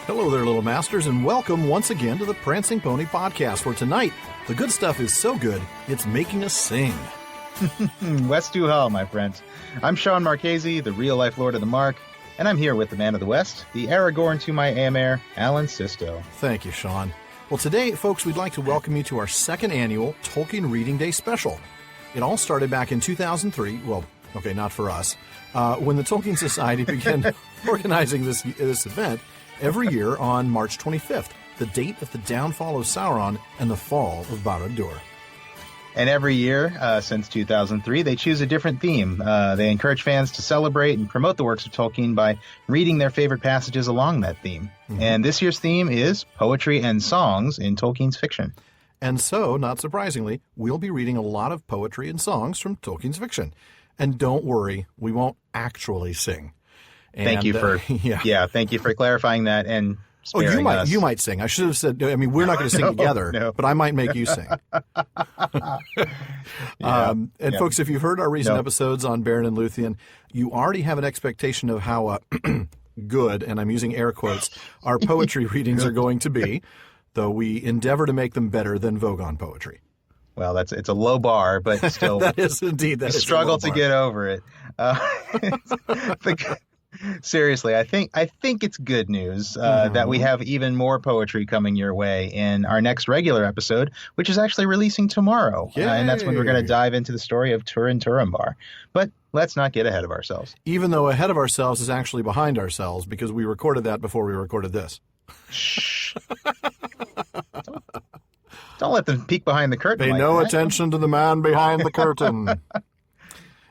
Hello there, little masters, and welcome once again to the Prancing Pony Podcast, where tonight, the good stuff is so good, it's making us sing. West to Hall, my friends. I'm Shawn Marchese, the real-life Lord of the Mark, and I'm here with the man of the West, the Aragorn to my Aemir, Alan Sisto. Thank you, Shawn. Well, today, folks, we'd like to welcome you to our second annual Tolkien Reading Day special. It all started back in 2003, well, okay, not for us, when the Tolkien Society began organizing this event every year on March 25th, the date of the downfall of Sauron and the fall of Barad-dûr. And every year, since 2003, they choose a different theme. They encourage fans to celebrate and promote the works of Tolkien by reading their favorite passages along that theme. Mm-hmm. And this year's theme is poetry and songs in Tolkien's fiction. And so, not surprisingly, we'll be reading a lot of poetry and songs from Tolkien's fiction. And don't worry, we won't actually sing. And, thank you for thank you for clarifying that and sparing us. You might sing. I should have said, I mean, we're not going to sing together, but I might make you sing. Folks, if you've heard our recent episodes on Beren and Luthien, you already have an expectation of how good, and I'm using air quotes, our poetry readings are going to be, though we endeavor to make them better than Vogon poetry. Well, it's a low bar, but still that is indeed that struggle to get over it. Seriously, I think it's good news that we have even more poetry coming your way in our next regular episode, which is actually releasing tomorrow. And that's when we're going to dive into the story of Turin Turambar. But let's not get ahead of ourselves. Even though ahead of ourselves is actually behind ourselves, because we recorded that before we recorded this. Shh. Don't let them peek behind the curtain. Pay no attention to the man behind the curtain.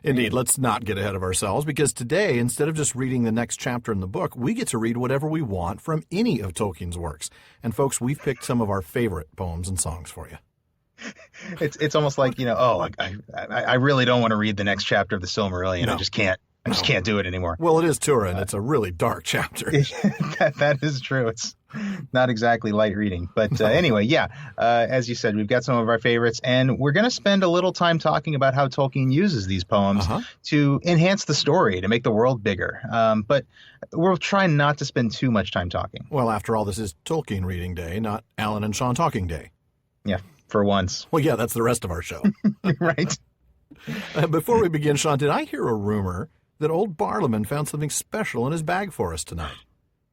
Indeed, let's not get ahead of ourselves, because today, instead of just reading the next chapter in the book, we get to read whatever we want from any of Tolkien's works. And folks, we've picked some of our favorite poems and songs for you. It's almost like, I really don't want to read the next chapter of the Silmarillion. No. I just can't do it anymore. Well, it is Turin. It's a really dark chapter. That is true. It's not exactly light reading. But anyway, as you said, we've got some of our favorites, and we're going to spend a little time talking about how Tolkien uses these poems to enhance the story, to make the world bigger. But we'll try not to spend too much time talking. Well, after all, this is Tolkien Reading Day, not Alan and Shawn Talking Day. Yeah, for once. Well, yeah, that's the rest of our show. Right. Before we begin, Shawn, did I hear a rumor that old Barliman found something special in his bag for us tonight?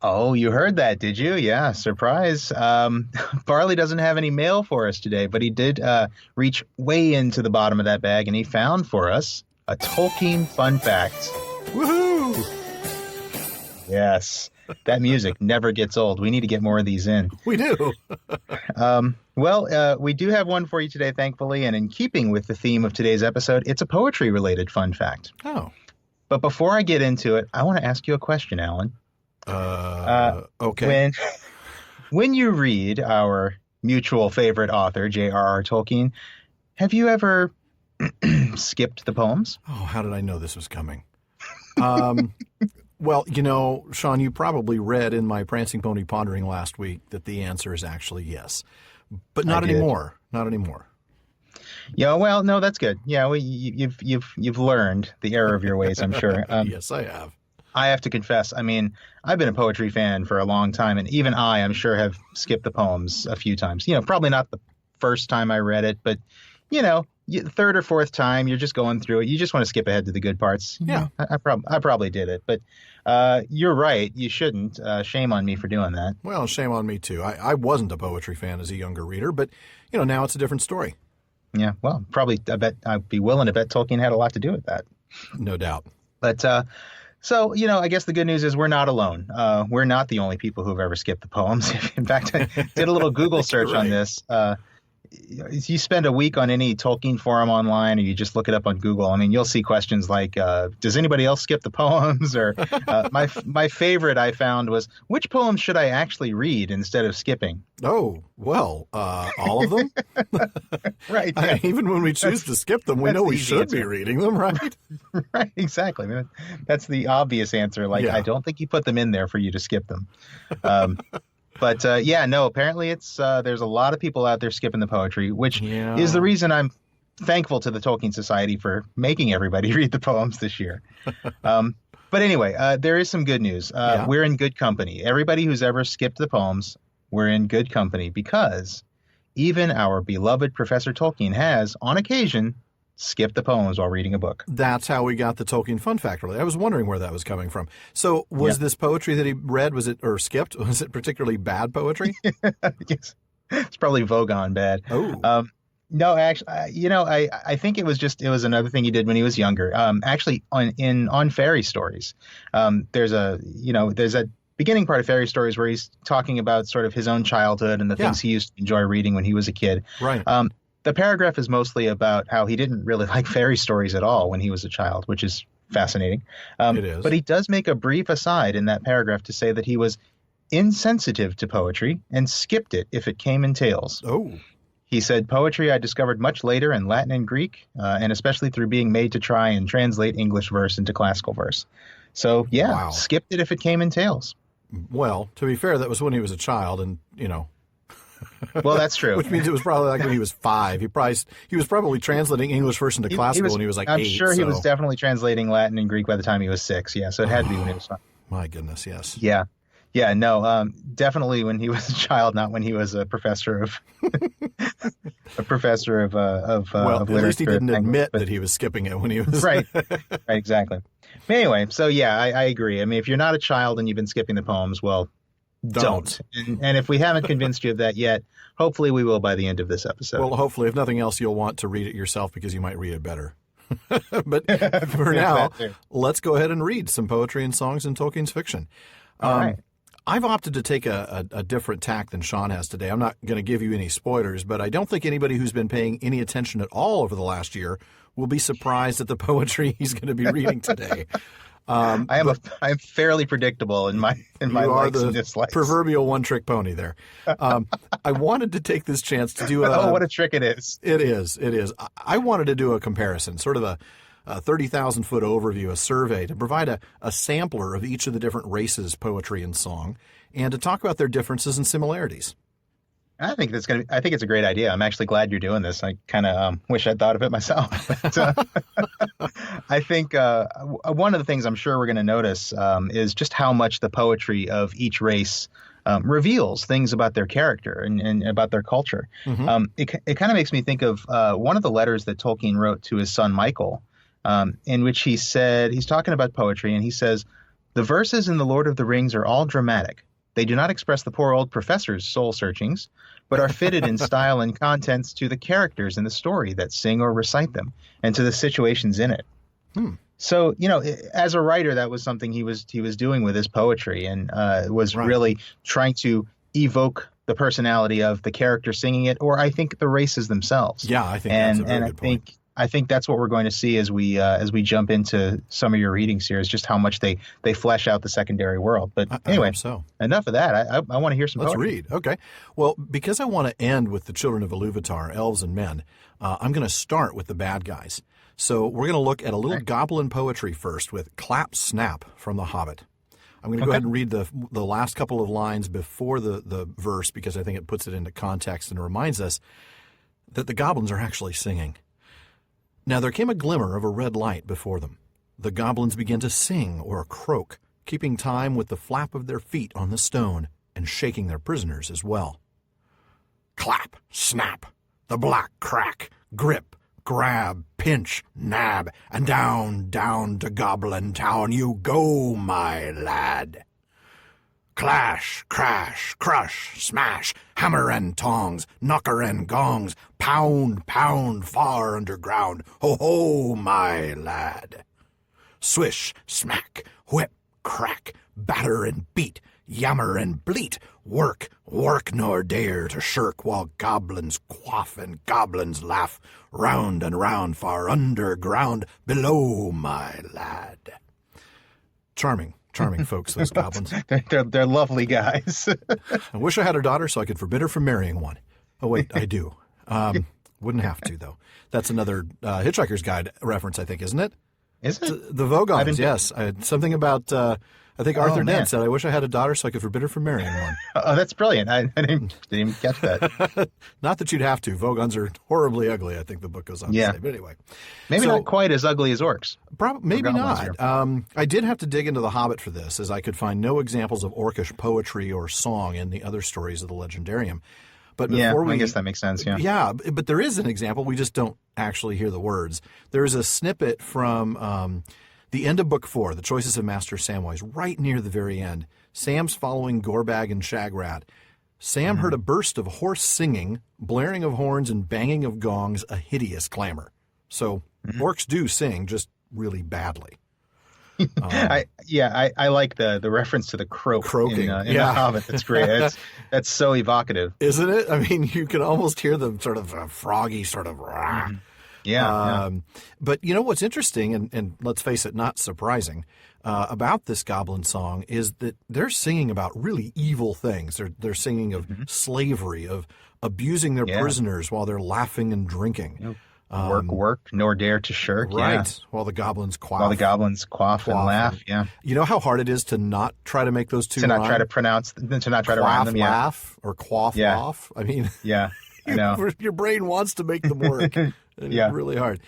Oh, you heard that, did you? Yeah, surprise. Barley doesn't have any mail for us today, but he did reach way into the bottom of that bag, and he found for us a Tolkien fun fact. Woohoo! Yes, that music never gets old. We need to get more of these in. We do. We do have one for you today, thankfully, and in keeping with the theme of today's episode, it's a poetry-related fun fact. Oh. But before I get into it, I want to ask you a question, Alan. Okay. When you read our mutual favorite author, J.R.R. Tolkien, have you ever skipped the poems? Oh, how did I know this was coming? Well, Shawn, you probably read in my Prancing Pony Pondering last week that the answer is actually yes. But not anymore. Not anymore. Yeah, well, no, that's good. Yeah, you've learned the error of your ways, I'm sure. Yes, I have. I have to confess, I mean, I've been a poetry fan for a long time, and even I'm sure, have skipped the poems a few times. Probably not the first time I read it, but, third or fourth time, you're just going through it. You just want to skip ahead to the good parts. Yeah. I probably did it, but you're right. You shouldn't. Shame on me for doing that. Well, shame on me, too. I wasn't a poetry fan as a younger reader, but, now it's a different story. Yeah, well, probably I'd be willing to bet Tolkien had a lot to do with that. No doubt. But so, I guess the good news is we're not alone. We're not the only people who've ever skipped the poems. In fact, I did a little Google search on this. You spend a week on any Tolkien forum online, or you just look it up on Google, I mean, you'll see questions like, does anybody else skip the poems? Or my favorite I found was, which poems should I actually read instead of skipping? Oh, well, all of them? Right. Yeah. Even when we choose to skip them, we know we should be reading them, right? Right, exactly. I mean, that's the obvious answer. I don't think you put them in there for you to skip them. But apparently it's there's a lot of people out there skipping the poetry, which is the reason I'm thankful to the Tolkien Society for making everybody read the poems this year. But anyway, there is some good news. Yeah. We're in good company. Everybody who's ever skipped the poems, we're in good company because even our beloved Professor Tolkien has, on occasion, skipped the poems while reading a book. That's how we got the Tolkien fun fact. Really, I was wondering where that was coming from. So, was this poetry that he read, skipped? Was it particularly bad poetry? Yes. It's probably Vogon bad. Oh. No, actually, I think it was another thing he did when he was younger. Actually, on fairy stories, there's a beginning part of fairy stories where he's talking about sort of his own childhood and the things he used to enjoy reading when he was a kid. Right. The paragraph is mostly about how he didn't really like fairy stories at all when he was a child, which is fascinating. It is. But he does make a brief aside in that paragraph to say that he was insensitive to poetry and skipped it if it came in tales. Oh. He said, poetry I discovered much later in Latin and Greek, and especially through being made to try and translate English verse into classical verse. So, skipped it if it came in tales. Well, to be fair, that was when he was a child, and, Well, that's true. Which means it was probably like when he was 5. He was probably translating English verse into classical when he was like 8. I'm sure he was definitely translating Latin and Greek by the time he was 6. Yeah, so it had to be when he was 5. My goodness, yes. Yeah. Yeah, no, definitely when he was a child, not when he was a professor of at least he didn't admit that he was skipping it when he was right, exactly. Anyway, so yeah, I agree. I mean, if you're not a child and you've been skipping the poems, well, don't. And if we haven't convinced you of that yet, hopefully we will by the end of this episode. Well, hopefully, if nothing else, you'll want to read it yourself because you might read it better. But for now, let's go ahead and read some poetry and songs in Tolkien's fiction. All right. I've opted to take a different tack than Shawn has today. I'm not going to give you any spoilers, but I don't think anybody who's been paying any attention at all over the last year will be surprised at the poetry he's going to be reading today. I'm fairly predictable in my likes and dislikes. Proverbial one-trick pony there. I wanted to take this chance to do what a trick it is. It is. I wanted to do a comparison, sort of a 30,000-foot overview, a survey, to provide a sampler of each of the different races' poetry and song, and to talk about their differences and similarities. I think it's a great idea. I'm actually glad you're doing this. I kind of wish I'd thought of it myself. But, I think one of the things I'm sure we're going to notice is just how much the poetry of each race reveals things about their character and about their culture. Mm-hmm. It kind of makes me think of one of the letters that Tolkien wrote to his son Michael, in which he said, he's talking about poetry, and he says, "The verses in The Lord of the Rings are all dramatic. They do not express the poor old professor's soul searchings, but are fitted in style and contents to the characters in the story that sing or recite them, and to the situations in it." So, as a writer, that was something he was doing with his poetry, and was really trying to evoke the personality of the character singing it, or I think the races themselves. Yeah, I think that's a very good point. I think that's what we're going to see as we jump into some of your readings here, is just how much they flesh out the secondary world. But anyway, enough of that. I want to hear some Let's poetry. read. Okay. Well, because I want to end with the children of Iluvatar, elves and men, I'm going to start with the bad guys. So we're going to look at a little goblin poetry first with Clap Snap from The Hobbit. I'm going to go ahead and read the last couple of lines before the verse, because I think it puts it into context and reminds us that the goblins are actually singing. Now there came a glimmer of a red light before them. The goblins began to sing or croak, keeping time with the flap of their feet on the stone and shaking their prisoners as well. Clap, snap, the black crack, grip, grab, pinch, nab, and down, down to Goblin Town you go, my lad. Clash, crash, crush, smash, hammer and tongs, knocker and gongs, pound, pound, far underground, ho-ho, my lad. Swish, smack, whip, crack, batter and beat, yammer and bleat, work, work nor dare to shirk, while goblins quaff and goblins laugh, round and round, far underground, below, my lad. Charming folks, those goblins. They're lovely guys. I wish I had a daughter so I could forbid her from marrying one. Oh, wait, I do. Wouldn't have to, though. That's another Hitchhiker's Guide reference, I think, isn't it? Is it? The Vogons, yes. Something about I think Arthur Dent said, "I wish I had a daughter so I could forbid her from marrying one." Oh, that's brilliant. I didn't even catch that. Not that you'd have to. Vogons are horribly ugly, I think the book goes on to say. But anyway. Maybe not quite as ugly as orcs. Maybe not. I did have to dig into The Hobbit for this, as I could find no examples of orcish poetry or song in the other stories of the legendarium. But before I guess that makes sense, Yeah, but there is an example. We just don't actually hear the words. There's a snippet from the end of Book 4, The Choices of Master Samwise, right near the very end. Sam's following Gorbag and Shagrat. Sam heard a burst of hoarse singing, blaring of horns, and banging of gongs, a hideous clamor. So orcs do sing, just really badly. I like the reference to the croaking in The Hobbit. That's great. That's so evocative, isn't it? I mean, you can almost hear the sort of froggy sort of rah. But you know what's interesting, and let's face it, not surprising, about this goblin song is that they're singing about really evil things. They're singing of slavery, of abusing their prisoners while they're laughing and drinking. Work, nor dare to shirk. Right. While the goblins quaff. And laugh. Yeah. You know how hard it is to not try to make those two to not try to rhyme them. Laugh or quaff off. I mean, I know. Your brain wants to make them work. It's really hard.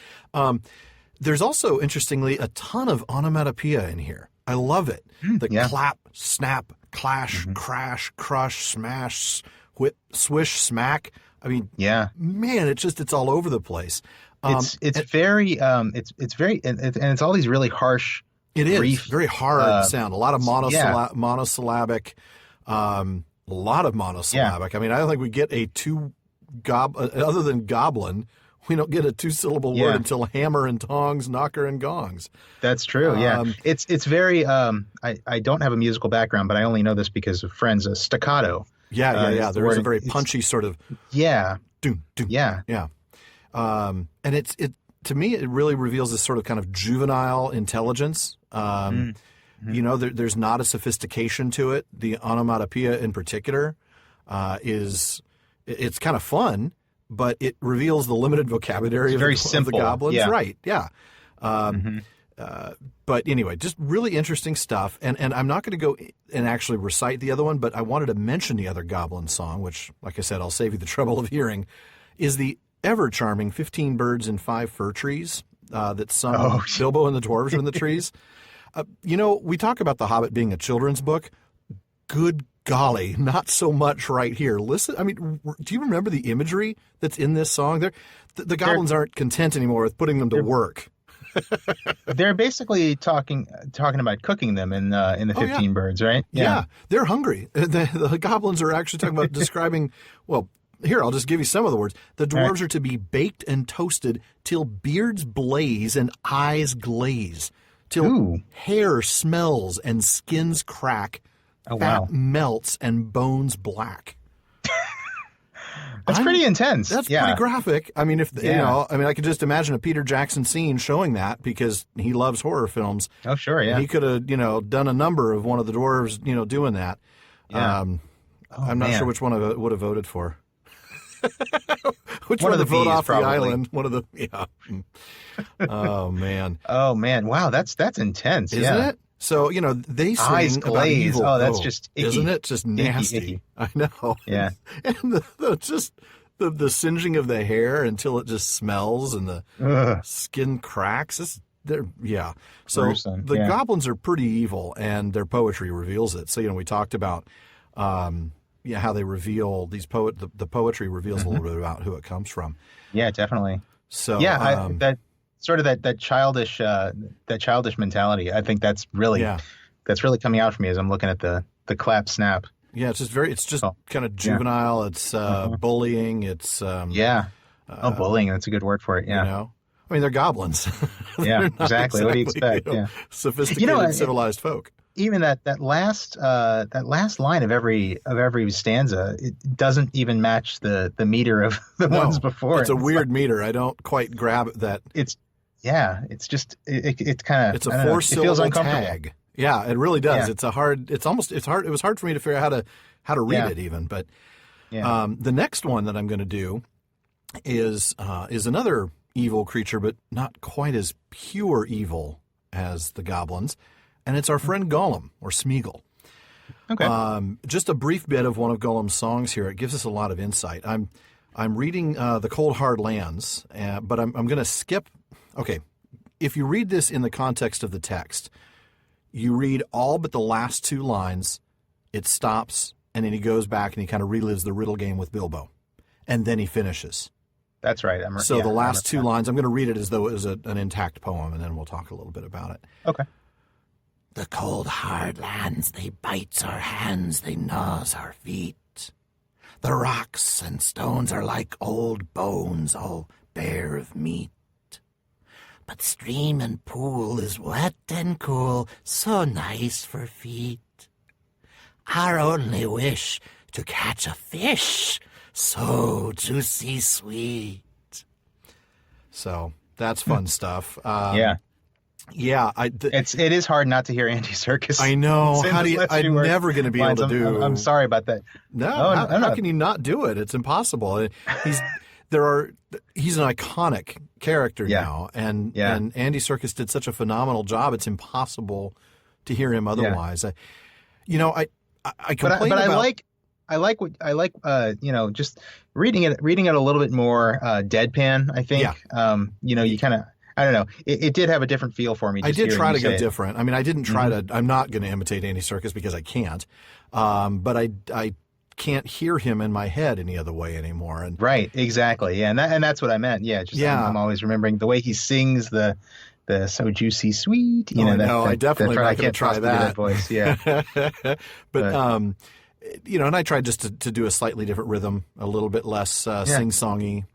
There's also, interestingly, a ton of onomatopoeia in here. I love it. The clap, snap, clash, crash, crush, smash, whip, swish, smack. I mean, man, it's all over the place. It's very and it's all these really harsh. It is very hard sound. A lot of monosyllabic. A lot of monosyllabic. I mean, I don't think we get other than goblin. We don't get a 2-syllable word until hammer and tongs, knocker and gongs. That's true. It's very. I don't have a musical background, but I only know this because of friends. Staccato. There is a very punchy sort of. Doom. And it to me it really reveals this sort of kind of juvenile intelligence. You know, there's not a sophistication to it. The onomatopoeia in particular it's kind of fun, but it reveals the limited vocabulary of the goblins. Right? Yeah. But anyway, just really interesting stuff. And I'm not going to go and actually recite the other one, but I wanted to mention the other goblin song, which, like I said, I'll save you the trouble of hearing, is the ever-charming 15 Birds and 5 Fir Trees that's sung Bilbo and the Dwarves are in the trees. You know, we talk about The Hobbit being a children's book. Good golly, not so much right here. Listen, I mean, do you remember the imagery that's in this song? The goblins aren't content anymore with putting them to work. They're basically talking about cooking them in the 15 Birds, right? Yeah, they're hungry. The goblins are actually talking about describing. Well, here I'll just give you some of the words. The dwarves are to be baked and toasted till beards blaze and eyes glaze, till hair smells and skins crack, fat melts and bones black. That's pretty intense. That's pretty graphic. I mean, I could just imagine a Peter Jackson scene showing that because he loves horror films. Oh, sure, yeah. He could have, done a number of one of the dwarves, doing that. Yeah. I'm not sure which one I would have voted for. Which one of the vote bees, off probably. the island? One of the Oh man. Oh man. Wow, that's intense, isn't it? So, they sing eyes about glaze. evil. Oh, that's just icky. Isn't it? Just nasty. Icky. I know. Yeah. And the singeing of the hair until it just smells and the skin cracks. So gruesome. The goblins are pretty evil and their poetry reveals it. So, we talked about how they reveal these the poetry reveals a little bit about who it comes from. Yeah, definitely. So that sort of that childish mentality. I think that's really coming out for me as I'm looking at the clap snap. Yeah, it's just kind of juvenile. It's bullying. It's bullying. That's a good word for it. Yeah. I mean, they're goblins. Yeah, exactly. What do you expect? Sophisticated, civilized folk. Even that last line of every stanza, it doesn't even match the meter of the ones before. It's a weird meter. I don't quite grab that. It's just it's kind of, it's a 4-syllable uncomfortable. tag. Yeah, it really does. Yeah. It's hard. It was hard for me to figure out how to read it even. But the next one that I'm going to do is another evil creature, but not quite as pure evil as the goblins. and it's our friend Gollum, or Smeagol. Okay. Just a brief bit of one of Gollum's songs here. It gives us a lot of insight. I'm reading The Cold Hard Lands, but I'm going to skip. Okay, if you read this in the context of the text, you read all but the last 2 lines, it stops, and then he goes back and he kind of relives the riddle game with Bilbo, and then he finishes. That's right. The last 2 lines, I'm going to read it as though it was an intact poem, and then we'll talk a little bit about it. Okay. The cold hard lands, they bites our hands, they gnaws our feet. The rocks and stones are like old bones, all bare of meat. But stream and pool is wet and cool, so nice for feet. Our only wish to catch a fish, so juicy sweet. So that's fun stuff. Yeah. Yeah, it is hard not to hear Andy Serkis. I know. I'm never going to be able to do. I'm sorry about that. No, how can you not do it? It's impossible. He's an iconic character now, and Andy Serkis did such a phenomenal job. It's impossible to hear him otherwise. Yeah. I complain about. I like just reading it a little bit more deadpan. I think. Yeah. You kind of. I don't know. It did have a different feel for me. I did try to go different. I mean, I didn't try to. I'm not going to imitate Andy Serkis because I can't. But I can't hear him in my head any other way anymore. And right, exactly. Yeah, and that's what I meant. Yeah, I'm always remembering the way he sings the so juicy sweet. I definitely not going to try that voice. Yeah, but and I tried just to do a slightly different rhythm, a little bit less sing-songy.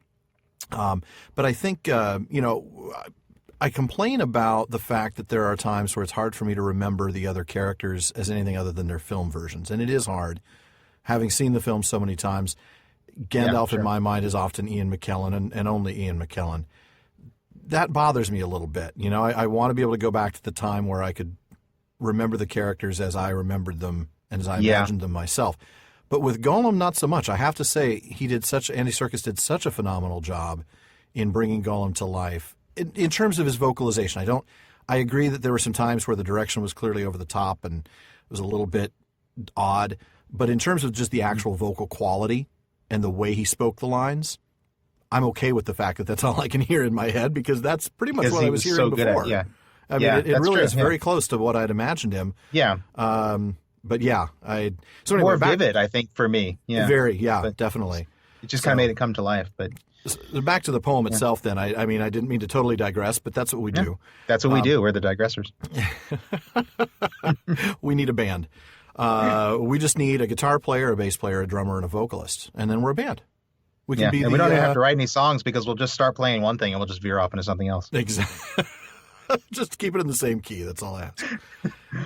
But I think, I complain about the fact that there are times where it's hard for me to remember the other characters as anything other than their film versions. And it is hard. Having seen the film so many times, Gandalf in my mind is often Ian McKellen and only Ian McKellen. That bothers me a little bit. I want to be able to go back to the time where I could remember the characters as I remembered them and as I imagined them myself. But with Gollum, not so much. I have to say, Andy Serkis did such a phenomenal job in bringing Gollum to life. In terms of his vocalization, I agree that there were some times where the direction was clearly over the top and it was a little bit odd. But in terms of just the actual vocal quality and the way he spoke the lines, I'm okay with the fact that that's all I can hear in my head because that's pretty much what I was hearing before. Yeah. I mean, it really is very close to what I'd imagined him. Yeah. But yeah, more vivid, I think, for me. Yeah. Very, definitely. It just kind of made it come to life. But back to the poem itself, then. I mean, I didn't mean to totally digress, but that's what we do. That's what we do. We're the digressors. We need a band. We just need a guitar player, a bass player, a drummer, and a vocalist, and then we're a band. We can be. And we don't even have to write any songs because we'll just start playing one thing and we'll just veer off into something else. Exactly. Just keep it in the same key. That's all I ask.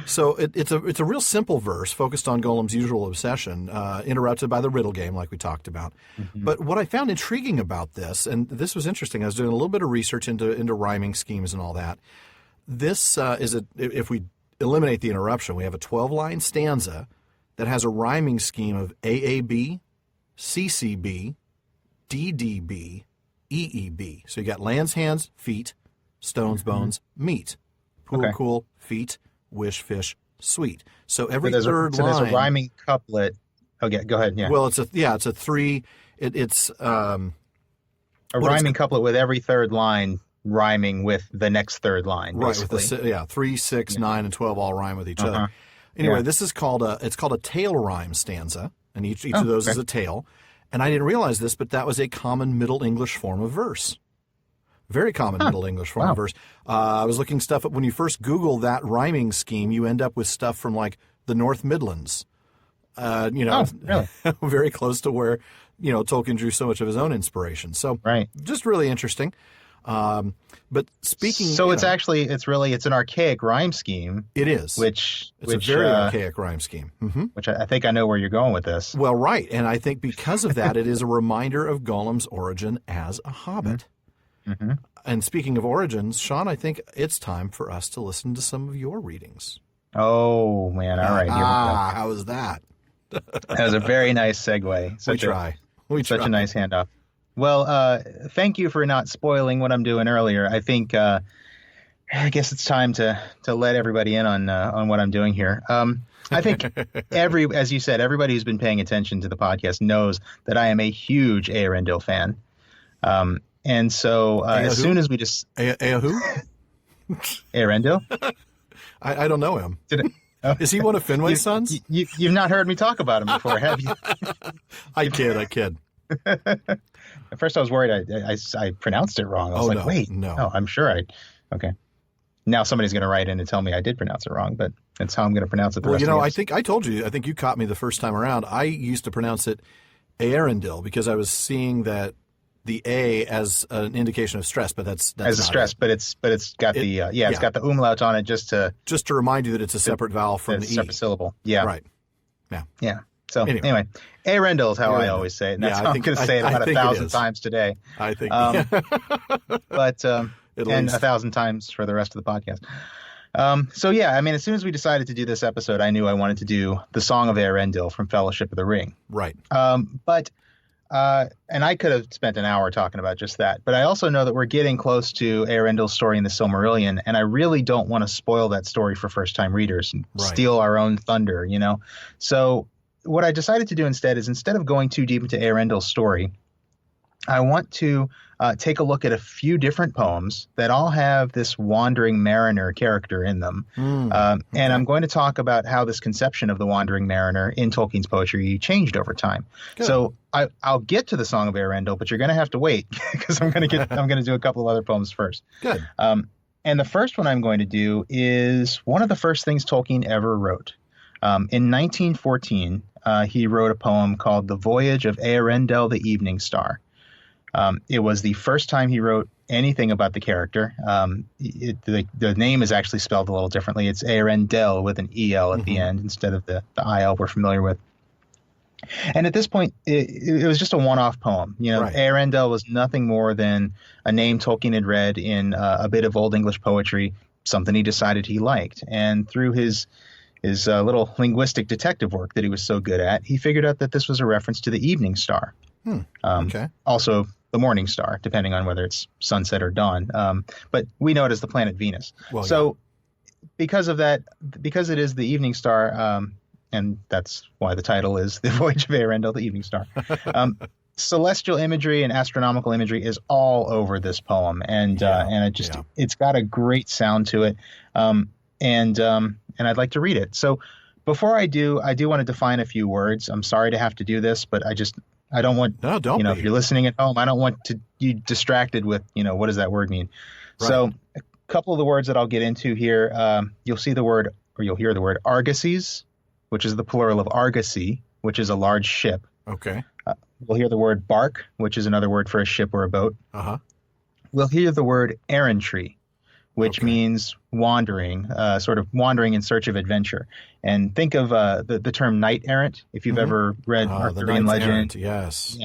So it's a real simple verse focused on Gollum's usual obsession, interrupted by the riddle game, like we talked about. Mm-hmm. But what I found intriguing about this, and this was interesting, I was doing a little bit of research into rhyming schemes and all that. This if we eliminate the interruption, we have a 12-line stanza that has a rhyming scheme of AAB, CCB, DDB, EEB. So you got lands, hands, feet, stones, bones, meat, pool, cool, feet, wish, fish, sweet. So every third line. So there's a rhyming couplet. Okay, go ahead. Yeah. Well, it's a three. It's a rhyming couplet with every third line rhyming with the next third line. Basically. Right. With 3, 6, 9, and 12 all rhyme with each other. Anyway, this is called a tail rhyme stanza, and each of those is a tail. And I didn't realize this, but that was a common Middle English form of verse. Very common Middle English form of verse. I was looking stuff up. When you first Google that rhyming scheme, you end up with stuff from like the North Midlands. Really? Very close to where, Tolkien drew so much of his own inspiration. So just really interesting. But speaking, so it's an archaic rhyme scheme. It is. It's a very archaic rhyme scheme. Mm-hmm. Which I think I know where you're going with this. Well, right, and I think because of that, it is a reminder of Gollum's origin as a hobbit. Mm-hmm. And speaking of origins, Shawn, I think it's time for us to listen to some of your readings. Oh man! All right. How was that? That was a very nice segue. Such a nice handoff. Well, thank you for not spoiling what I'm doing earlier. I think I guess it's time to let everybody in on what I'm doing here. I think as you said, everybody who's been paying attention to the podcast knows that I am a huge Eärendil fan. And so as soon as we just who? Eärendil? I don't know him. Is he one of Finway's sons? You've not heard me talk about him before, have you? I kid. At first I was worried I pronounced it wrong. I was like, wait, no, I'm sure okay. Now somebody's going to write in and tell me I did pronounce it wrong, but that's how I'm going to pronounce it the rest of the episode. I think I told you, I think you caught me the first time around. I used to pronounce it Eärendil because I was seeing that the A as an indication of stress, but that's as a stress, but it's got it's got the umlaut on it just to remind you that it's a separate vowel from the E. Separate syllable. Yeah. Right. Yeah. So anyway, Eärendil is how I always say it. And that's how I'm going to say it about 1,000 times today. I think. But and 1,000 times for the rest of the podcast. So yeah, I mean, as soon as we decided to do this episode, I knew I wanted to do the Song of Eärendil from Fellowship of the Ring. Right. And I could have spent an hour talking about just that. But I also know that we're getting close to Eärendil's story in the Silmarillion, and I really don't want to spoil that story for first-time readers and steal our own thunder, So what I decided to do instead of going too deep into Eärendil's story, I want to take a look at a few different poems that all have this wandering mariner character in them. And I'm going to talk about how this conception of the wandering mariner in Tolkien's poetry changed over time. Good. So I'll get to the Song of Eärendil, but you're going to have to wait because I'm going to do a couple of other poems first. Good. And the first one I'm going to do is one of the first things Tolkien ever wrote. In 1914, he wrote a poem called The Voyage of Eärendil the Evening Star. It was the first time he wrote anything about the character. The name is actually spelled a little differently. It's Eärendil with an EL at the end instead of the IL we're familiar with. And at this point, it was just a one-off poem. Eärendil was nothing more than a name Tolkien had read in a bit of Old English poetry, something he decided he liked. And through his little linguistic detective work that he was so good at, he figured out that this was a reference to the evening star. Okay. Also the morning star, depending on whether it's sunset or dawn. But we know it as the planet Venus. Because of that, because it is the evening star, and that's why the title is The Voyage of Eärendil, the Evening Star. Celestial imagery and astronomical imagery is all over this poem, and it's got a great sound to it. And I'd like to read it. So before I do want to define a few words. I'm sorry to have to do this, but I don't want, don't if you're listening at home, I don't want you distracted with, what does that word mean? Right. So a couple of the words that I'll get into here, you'll hear the word argosies, which is the plural of argosy, which is a large ship. Okay. We'll hear the word bark, which is another word for a ship or a boat. Uh-huh. We'll hear the word errantry, which means wandering, sort of wandering in search of adventure. And think of the term knight errant, if you've ever read Arthurian legend. Errant, yes.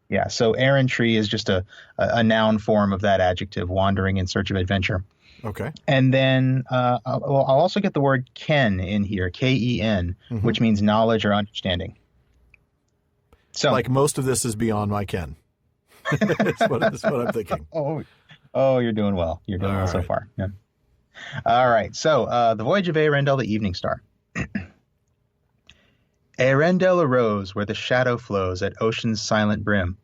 Yeah. So errantry is just a noun form of that adjective, wandering in search of adventure. Okay. And then I'll also get the word ken in here, K-E-N, which means knowledge or understanding. So, like most of this is beyond my ken. That's what I'm thinking. Oh, you're doing well. You're doing well so far. Yeah. All right. So, The Voyage of Eärendil, the Evening Star. Eärendil arose where the shadow flows at ocean's silent brim.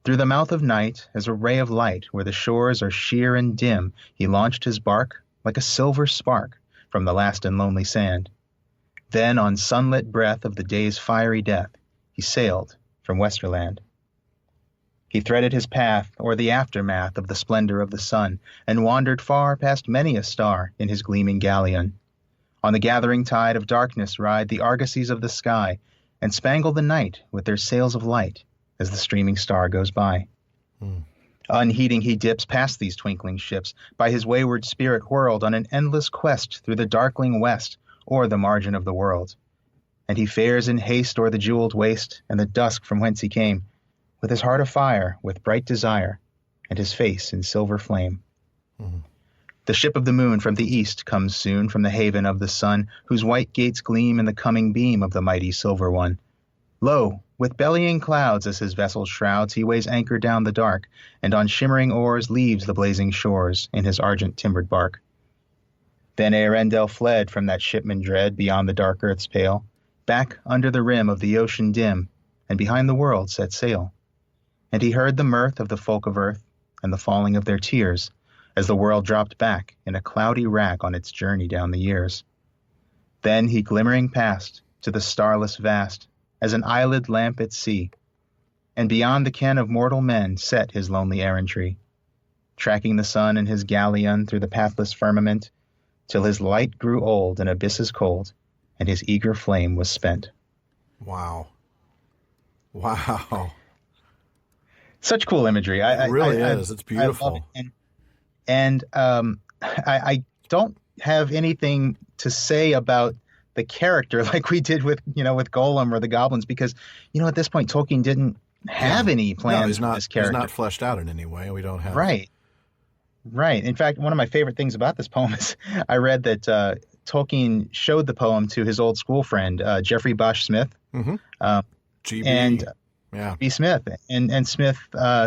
Through the mouth of night, as a ray of light, where the shores are sheer and dim, he launched his bark like a silver spark from the last and lonely sand. Then, on sunlit breath of the day's fiery death, he sailed from Westerland. He threaded his path o'er the aftermath of the splendor of the sun, and wandered far past many a star in his gleaming galleon. On the gathering tide of darkness ride the argosies of the sky, and spangle the night with their sails of light as the streaming star goes by. Unheeding he dips past these twinkling ships, by his wayward spirit whirled on an endless quest through the darkling west, o'er the margin of the world. And he fares in haste o'er the jeweled waste, and the dusk from whence he came, with his heart afire with bright desire, and his face in silver flame. The ship of the moon from the east comes soon from the haven of the sun, whose white gates gleam in the coming beam of the mighty silver one. Lo, with bellying clouds as his vessel shrouds, he weighs anchor down the dark, and on shimmering oars leaves the blazing shores in his argent timbered bark. Then Eärendil fled from that shipman dread beyond the dark earth's pale, back under the rim of the ocean dim, and behind the world set sail. And he heard the mirth of the folk of earth, and the falling of their tears, as the world dropped back in a cloudy rack on its journey down the years. Then he glimmering passed to the starless vast, as an eyelid lamp at sea, and beyond the ken of mortal men set his lonely errantry, tracking the sun in his galleon through the pathless firmament, till his light grew old and abysses cold, and his eager flame was spent. Wow. Wow. Such cool imagery. It really is. It's beautiful. And I don't have anything to say about the character like we did with Gollum or the goblins, because, at this point, Tolkien didn't have any plans for this character. He's not fleshed out in any way. We don't have. Right. In fact, one of my favorite things about this poem is I read that Tolkien showed the poem to his old school friend, Geoffrey Bosch Smith. Mm-hmm. GB. And yeah. B. Smith. And Smith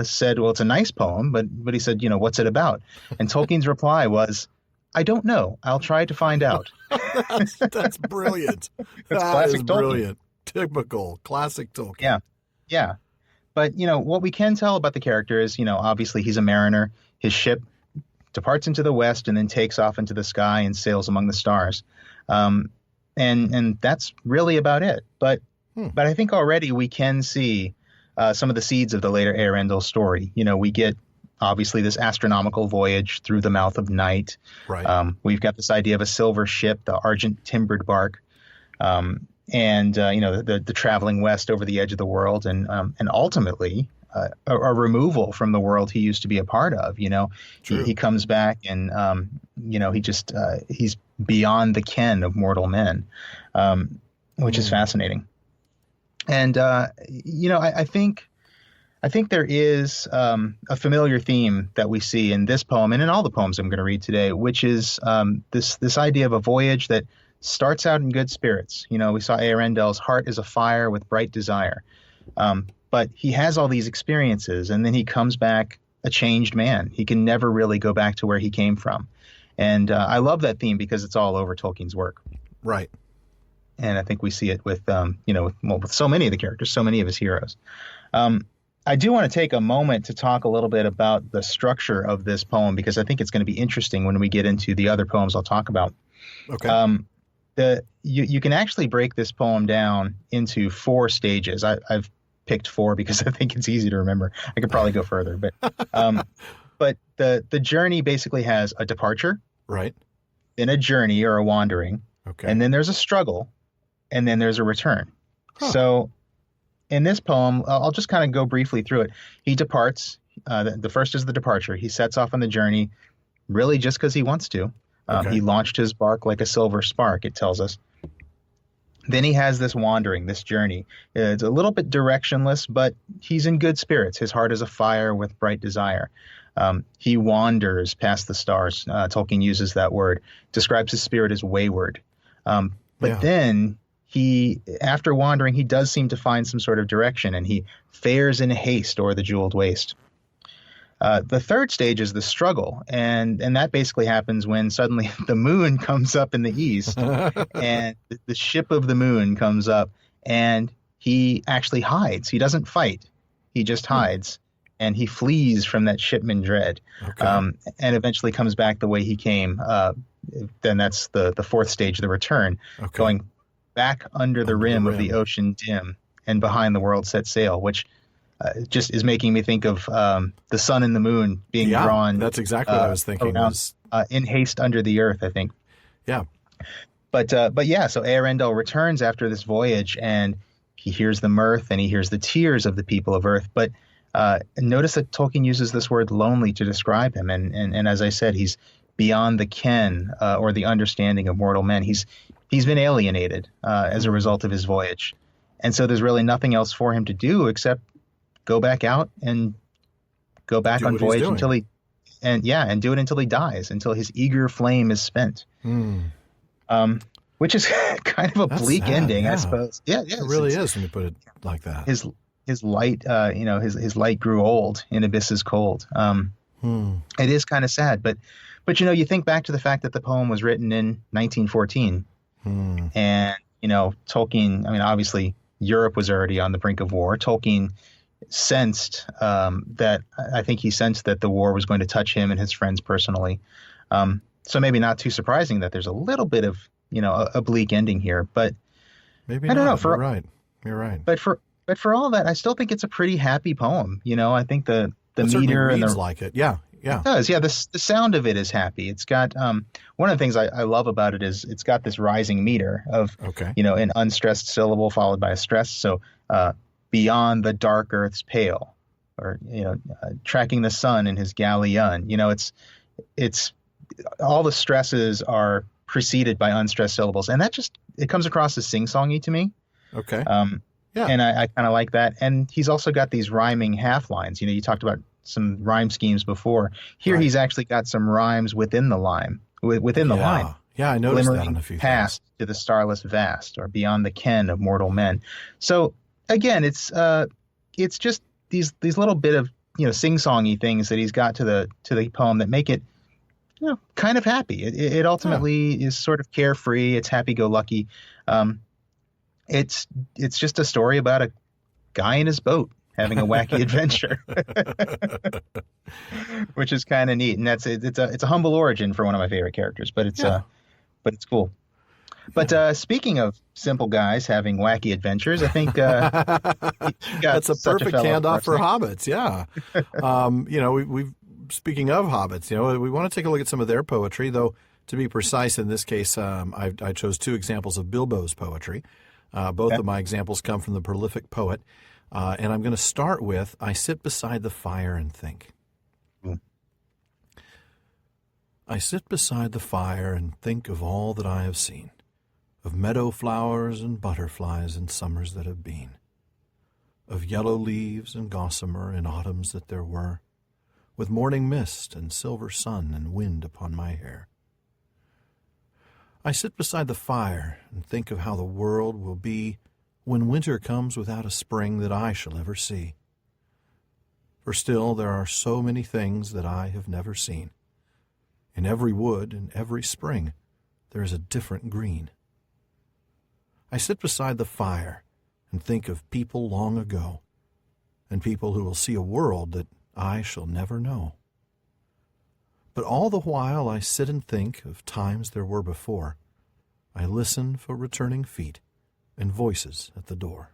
said, well, it's a nice poem, but he said, what's it about? And Tolkien's reply was, I don't know. I'll try to find out. That's brilliant. That's classic is Tolkien. Brilliant. Typical. Classic Tolkien. Yeah. But, what we can tell about the character is, obviously he's a mariner. His ship departs into the west and then takes off into the sky and sails among the stars. And that's really about it. But I think already we can see some of the seeds of the later Eärendil story. We get obviously this astronomical voyage through the mouth of night. Right. We've got this idea of a silver ship, the argent timbered bark, and the traveling west over the edge of the world, and ultimately a removal from the world he used to be a part of. He comes back and he's beyond the ken of mortal men, which is fascinating. And I think there is a familiar theme that we see in this poem and in all the poems I'm going to read today, which is this idea of a voyage that starts out in good spirits. We saw Eärendil's heart is afire with bright desire, but he has all these experiences, and then he comes back a changed man. He can never really go back to where he came from, and I love that theme because it's all over Tolkien's work. Right. And I think we see it with with so many of the characters, so many of his heroes. I do want to take a moment to talk a little bit about the structure of this poem, because I think it's going to be interesting when we get into the other poems I'll talk about. Okay. You can actually break this poem down into 4 stages. I've picked 4 because I think it's easy to remember. I could probably go further, but the journey basically has a departure, right, then a journey or a wandering, okay, and then there's a struggle, and then there's a return. Huh. So in this poem, I'll just kind of go briefly through it. He departs. The first is the departure. He sets off on the journey really just because he wants to. Okay. He launched his bark like a silver spark, it tells us. Then he has this wandering, this journey. It's a little bit directionless, but he's in good spirits. His heart is afire with bright desire. He wanders past the stars. Tolkien uses that word, describes his spirit as wayward. But then after wandering, he does seem to find some sort of direction, and he fares in haste o'er the jeweled waste. The third stage is the struggle, and that basically happens when suddenly the moon comes up in the east, and the ship of the moon comes up, and he actually hides. He doesn't fight. He just hides, and he flees from that shipman dread, and eventually comes back the way he came. Then that's the fourth stage, the return, going back under the rim of the ocean dim, and behind the world set sail, which just is making me think of the sun and the moon being drawn. That's exactly what I was thinking. In haste under the earth, I think. Yeah. But so Eärendil returns after this voyage, and he hears the mirth and he hears the tears of the people of earth. But notice that Tolkien uses this word lonely to describe him. And as I said, he's beyond the ken or the understanding of mortal men. He's been alienated as a result of his voyage. And so there's really nothing else for him to do except go back out and go back on voyage until he do it until he dies, until his eager flame is spent. Which is kind of a bleak ending, I suppose. Yeah, it really is when you put it like that. His light, his light grew old in abysses cold. It is kind of sad, but you think back to the fact that the poem was written in 1914, and Tolkien. I mean, obviously Europe was already on the brink of war. Tolkien sensed that I think he sensed that the war was going to touch him and his friends personally. So maybe not too surprising that there's a little bit of a bleak ending here, but Maybe I don't not. know. You're right. But for all that, I still think it's a pretty happy poem. I think the It certainly meter and reads the like it. Yeah. it does. Yeah, the sound of it is happy. It's got one of the things I love about it is it's got this rising meter of an unstressed syllable followed by a stress. So beyond the dark earth's pale, or tracking the sun in his galleon. It's all the stresses are preceded by unstressed syllables, and it comes across as sing-songy to me. Okay. Yeah. And I kind of like that. And he's also got these rhyming half lines. You talked about some rhyme schemes before. Here he's actually got some rhymes within the line. Yeah, I noticed that on a few past things. to the starless vast, or beyond the ken of mortal men. So again, it's just these little bit of sing-songy things that he's got to the poem that make it kind of happy. It ultimately is sort of carefree. It's happy-go-lucky. It's just a story about a guy in his boat having a wacky adventure, which is kind of neat. And it's a humble origin for one of my favorite characters, but it's cool. But speaking of simple guys having wacky adventures, I think that's a perfect handoff for hobbits. Yeah. We've speaking of hobbits, we want to take a look at some of their poetry, though to be precise in this case, I chose two examples of Bilbo's poetry. Both of my examples come from the prolific poet. And I'm going to start with, I sit beside the fire and think. I sit beside the fire and think of all that I have seen, of meadow flowers and butterflies in summers that have been, of yellow leaves and gossamer in autumns that there were, with morning mist and silver sun and wind upon my hair. I sit beside the fire and think of how the world will be when winter comes without a spring that I shall ever see. For still there are so many things that I have never seen. In every wood and every spring there is a different green. I sit beside the fire and think of people long ago, and people who will see a world that I shall never know. But all the while I sit and think of times there were before, I listen for returning feet and voices at the door.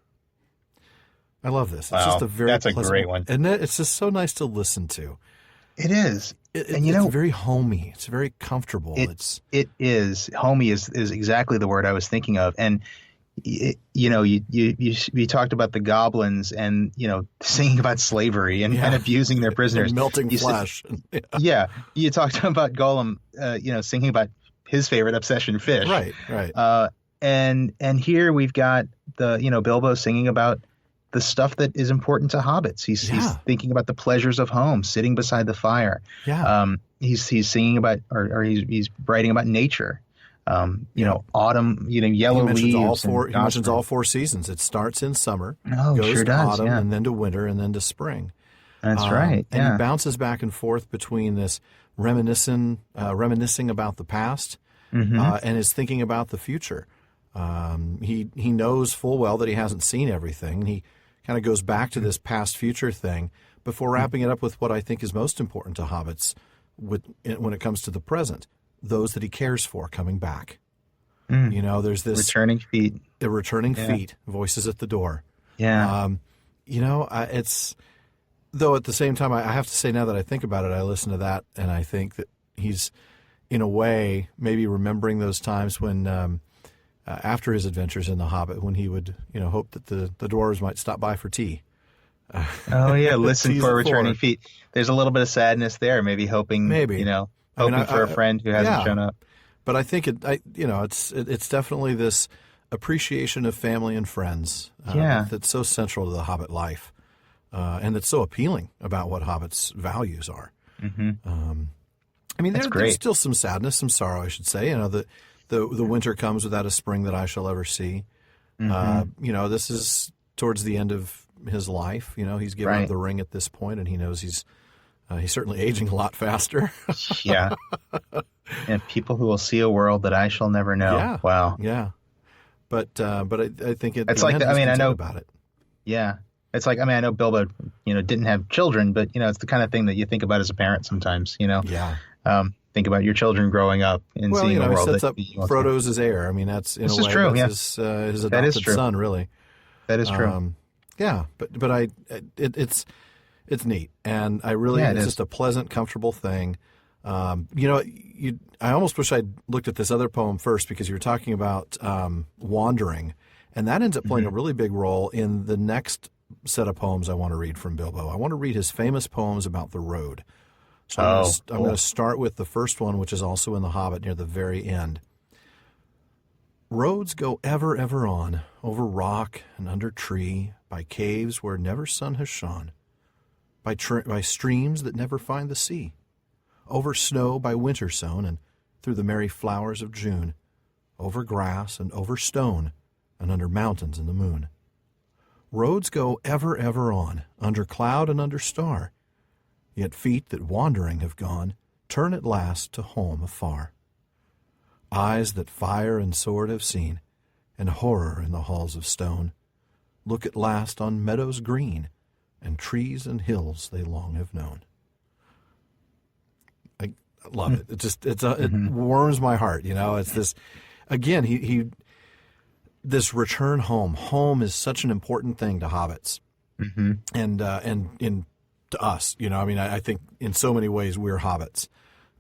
I love this. It's just a very that's a great one. And it's just so nice to listen to. It is. And it's very homey. It's very comfortable. It is. Homey is exactly the word I was thinking of. And you talked about the goblins and singing about slavery and abusing their prisoners, melting flesh. You talked about Gollum, singing about his favorite obsession, fish. Right. And here we've got Bilbo singing about the stuff that is important to hobbits. He's thinking about the pleasures of home, sitting beside the fire. He's singing about, or he's writing about nature. Autumn, yellow leaves. He mentions all four seasons. It starts in summer, goes to autumn, and then to winter, and then to spring. That's right. And he bounces back and forth between this reminiscing about the past, and is thinking about the future. He knows full well that he hasn't seen everything. He kind of goes back to this past-future thing before wrapping it up with what I think is most important to hobbits when it comes to the present. Those that he cares for coming back. There's this returning feet. The returning feet, voices at the door. It's, though at the same time, I have to say, now that I think about it, I listen to that and I think that he's, in a way, maybe remembering those times when, after his adventures in The Hobbit, when he would, hope that the dwarves might stop by for tea. Listen for returning feet. There's a little bit of sadness there, maybe hoping for a friend who hasn't shown up. But I think it's definitely this appreciation of family and friends that's so central to the Hobbit life, and that's so appealing about what Hobbit's values are. There's still some sadness, some sorrow, I should say. The winter comes without a spring that I shall ever see. This is towards the end of his life. He's given up the ring at this point, and he knows he's He's certainly aging a lot faster. Yeah. And people who will see a world that I shall never know. Yeah. Wow. Yeah. But I think It's like, I know about it. Yeah. It's like, I know Bilbo, didn't have children, but, it's the kind of thing that you think about as a parent sometimes, Yeah. Think about your children growing up and seeing a world he sets that up Frodo's his heir. I mean, that's in a way true, that's his adopted son, really. That is true. Yeah, but it's neat, and I really it's just a pleasant, comfortable thing. I almost wish I'd looked at this other poem first, because you were talking about wandering, and that ends up playing a really big role in the next set of poems I want to read from Bilbo. I want to read his famous poems about the road. So I'm going to start with the first one, which is also in The Hobbit near the very end. Roads go ever, ever on, over rock and under tree, by caves where never sun has shone, by streams that never find the sea, over snow by winter sown, and through the merry flowers of June, over grass and over stone, and under mountains in the moon. Roads go ever, ever on, under cloud and under star, yet feet that wandering have gone turn at last to home afar. Eyes that fire and sword have seen, and horror in the halls of stone, look at last on meadows green, and trees and hills they long have known. I love it. It warms my heart. It's this, again, he this return home. Home is such an important thing to hobbits, and to us. I think in so many ways we're hobbits.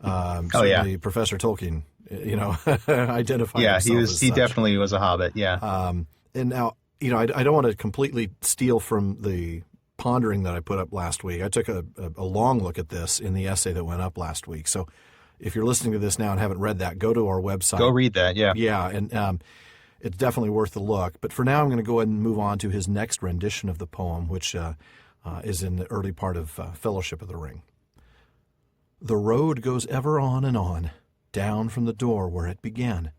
Certainly Professor Tolkien, identified himself as he such. Definitely was a hobbit. Yeah. And now, I don't want to completely steal from the pondering that I put up last week. I took a long look at this in the essay that went up last week. So if you're listening to this now and haven't read that, go to our website. Go read that. Yeah. Yeah. And it's definitely worth the look. But for now, I'm going to go ahead and move on to his next rendition of the poem, which is in the early part of Fellowship of the Ring. The road goes ever on and on, down from the door where it began.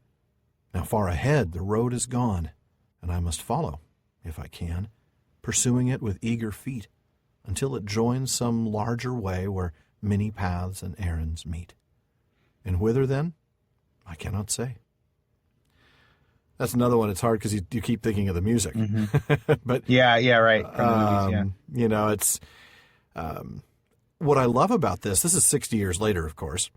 Now far ahead the road is gone, and I must follow, if I can, pursuing it with eager feet, until it joins some larger way where many paths and errands meet. And whither then? I cannot say. That's another one. It's hard because you keep thinking of the music. But yeah, right. From the movies, it's what I love about this. This is 60 years later, of course,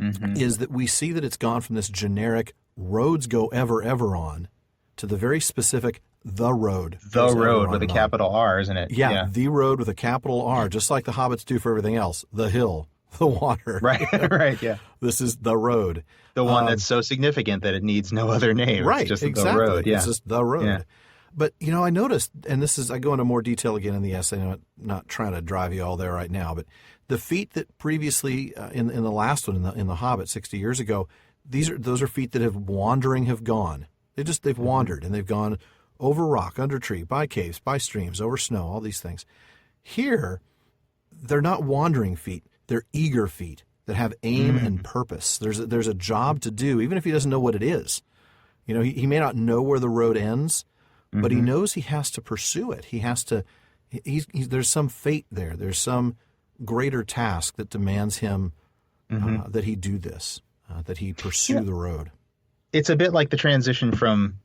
is that we see that it's gone from this generic roads go ever, ever on to the very specific the road. The road with a capital R, isn't it? Yeah, the road with a capital R, just like the hobbits do for everything else. The hill, the water. Right, yeah. This is the road. The one that's so significant that it needs no other name. Right, it's just exactly. The road. Yeah. It's just the road. Yeah. But, I noticed, and I go into more detail again in the essay, I'm not trying to drive you all there right now, but the feet that previously, in the last one, in the Hobbit 60 years ago, those are feet that have gone. They've wandered, and they've gone over rock, under tree, by caves, by streams, over snow, all these things. Here, they're not wandering feet. They're eager feet that have aim and purpose. There's a job to do, even if he doesn't know what it is. He may not know where the road ends, but he knows he has to pursue it. He has to. There's some fate there. There's some greater task that demands him that he do this, that he pursue the road. It's a bit like the transition from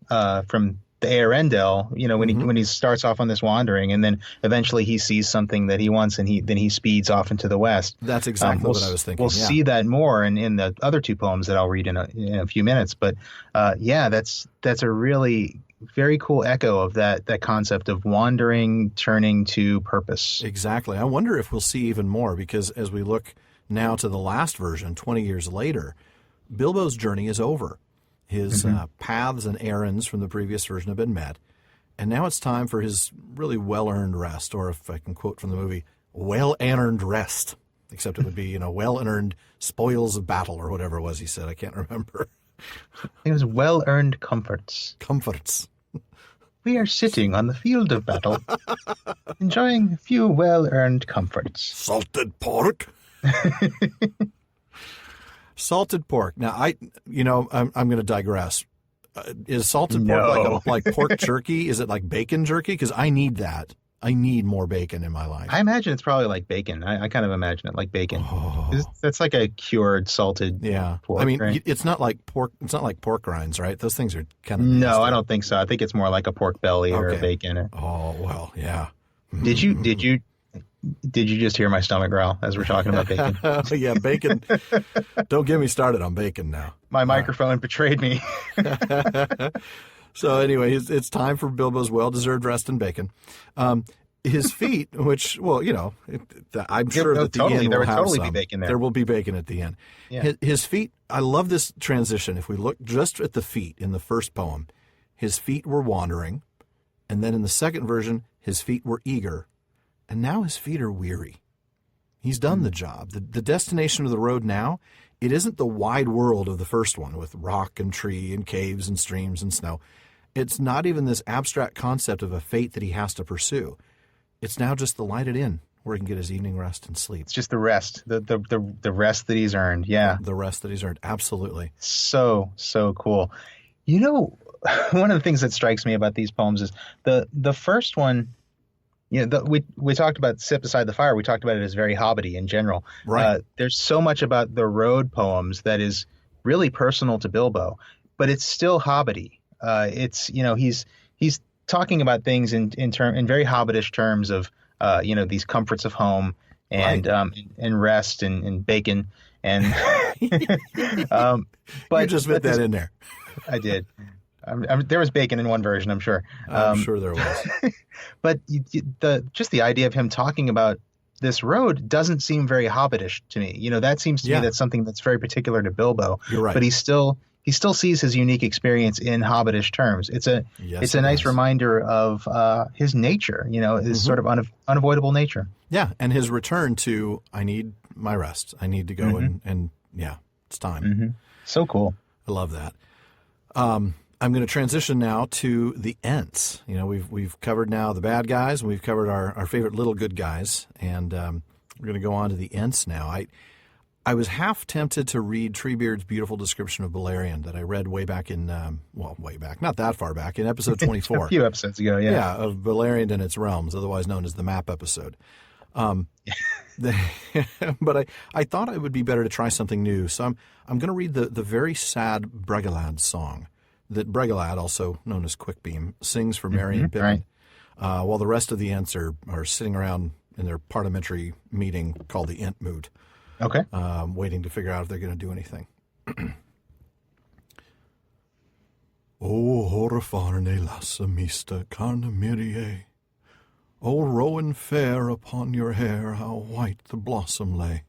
the Arendelle, when he starts off on this wandering, and then eventually he sees something that he wants, and then he speeds off into the west. That's exactly what I was thinking. We'll see that more in the other two poems that I'll read in a few minutes. But that's a really very cool echo of that concept of wandering, turning to purpose. Exactly. I wonder if we'll see even more, because as we look now to the last version, 20 years later, Bilbo's journey is over. His paths and errands from the previous version have been met, and now it's time for his really well-earned rest, or if I can quote from the movie, well-earned rest, except it would be, well-earned spoils of battle, or whatever it was he said. I can't remember. It was well-earned comforts. Comforts. We are sitting on the field of battle, enjoying a few well-earned comforts. Salted pork. Salted pork. Now, I'm going to digress. Is salted pork like pork jerky? Is it like bacon jerky? Because I need that I need more bacon in my life. I imagine it's probably like bacon. I kind of imagine it like bacon. Oh. That's like a cured, salted pork. I mean, right? it's not like pork. It's not like pork rinds, right? Those things are kind of No, nasty. I don't think so. I think it's more like a pork belly or a bacon. Oh, well, yeah. Did you just hear my stomach growl as we're talking about bacon? Yeah, bacon. Don't get me started on bacon now. My microphone betrayed me. So anyway, it's time for Bilbo's well-deserved rest in bacon. His feet, which, well, I'm sure that the end there will would have totally some. be bacon there. There will be bacon at the end. Yeah. His feet, I love this transition. If we look just at the feet in the first poem, his feet were wandering. And then in the second version, his feet were eager. And now his feet are weary. He's done the job. The destination of the road now, it isn't the wide world of the first one with rock and tree and caves and streams and snow. It's not even this abstract concept of a fate that he has to pursue. It's now just the lighted inn where he can get his evening rest and sleep. It's just the rest, the rest that he's earned. Yeah. The rest that he's earned. Absolutely. So cool. One of the things that strikes me about these poems is the first one, we talked about Sit Beside the Fire. We talked about it as very Hobbity in general. Right. There's so much about the road poems that is really personal to Bilbo, but it's still Hobbity. It's he's talking about things in very Hobbitish terms of these comforts of home and and rest and bacon and but you just fit that in there. I did. There was bacon in one version, I'm sure. I'm sure there was. But the idea of him talking about this road doesn't seem very Hobbitish to me. That seems to me that's something that's very particular to Bilbo. You're right. But he still sees his unique experience in Hobbitish terms. It's a nice reminder of his nature, his sort of unavoidable nature. Yeah, and his return to, I need my rest. I need to go and it's time. Mm-hmm. So cool. I love that. I'm going to transition now to the Ents. We've covered now the bad guys, and we've covered our favorite little good guys, and we're going to go on to the Ents now. I was half tempted to read Treebeard's beautiful description of Beleriand that I read way back in, way back, not that far back, in episode 24. A few episodes ago, yeah. Yeah, of Beleriand and its realms, otherwise known as the map episode. But I thought it would be better to try something new, so I'm going to read the very sad Bregalad song that Bregalad, also known as Quickbeam, sings for Merry and Pippin, while the rest of the Ents are sitting around in their parliamentary meeting called the Ent Moot. Okay. Waiting to figure out if they're going to do anything. O horrifarne lassa mista carna mirie. O rowan fair, upon your hair how white the blossom lay.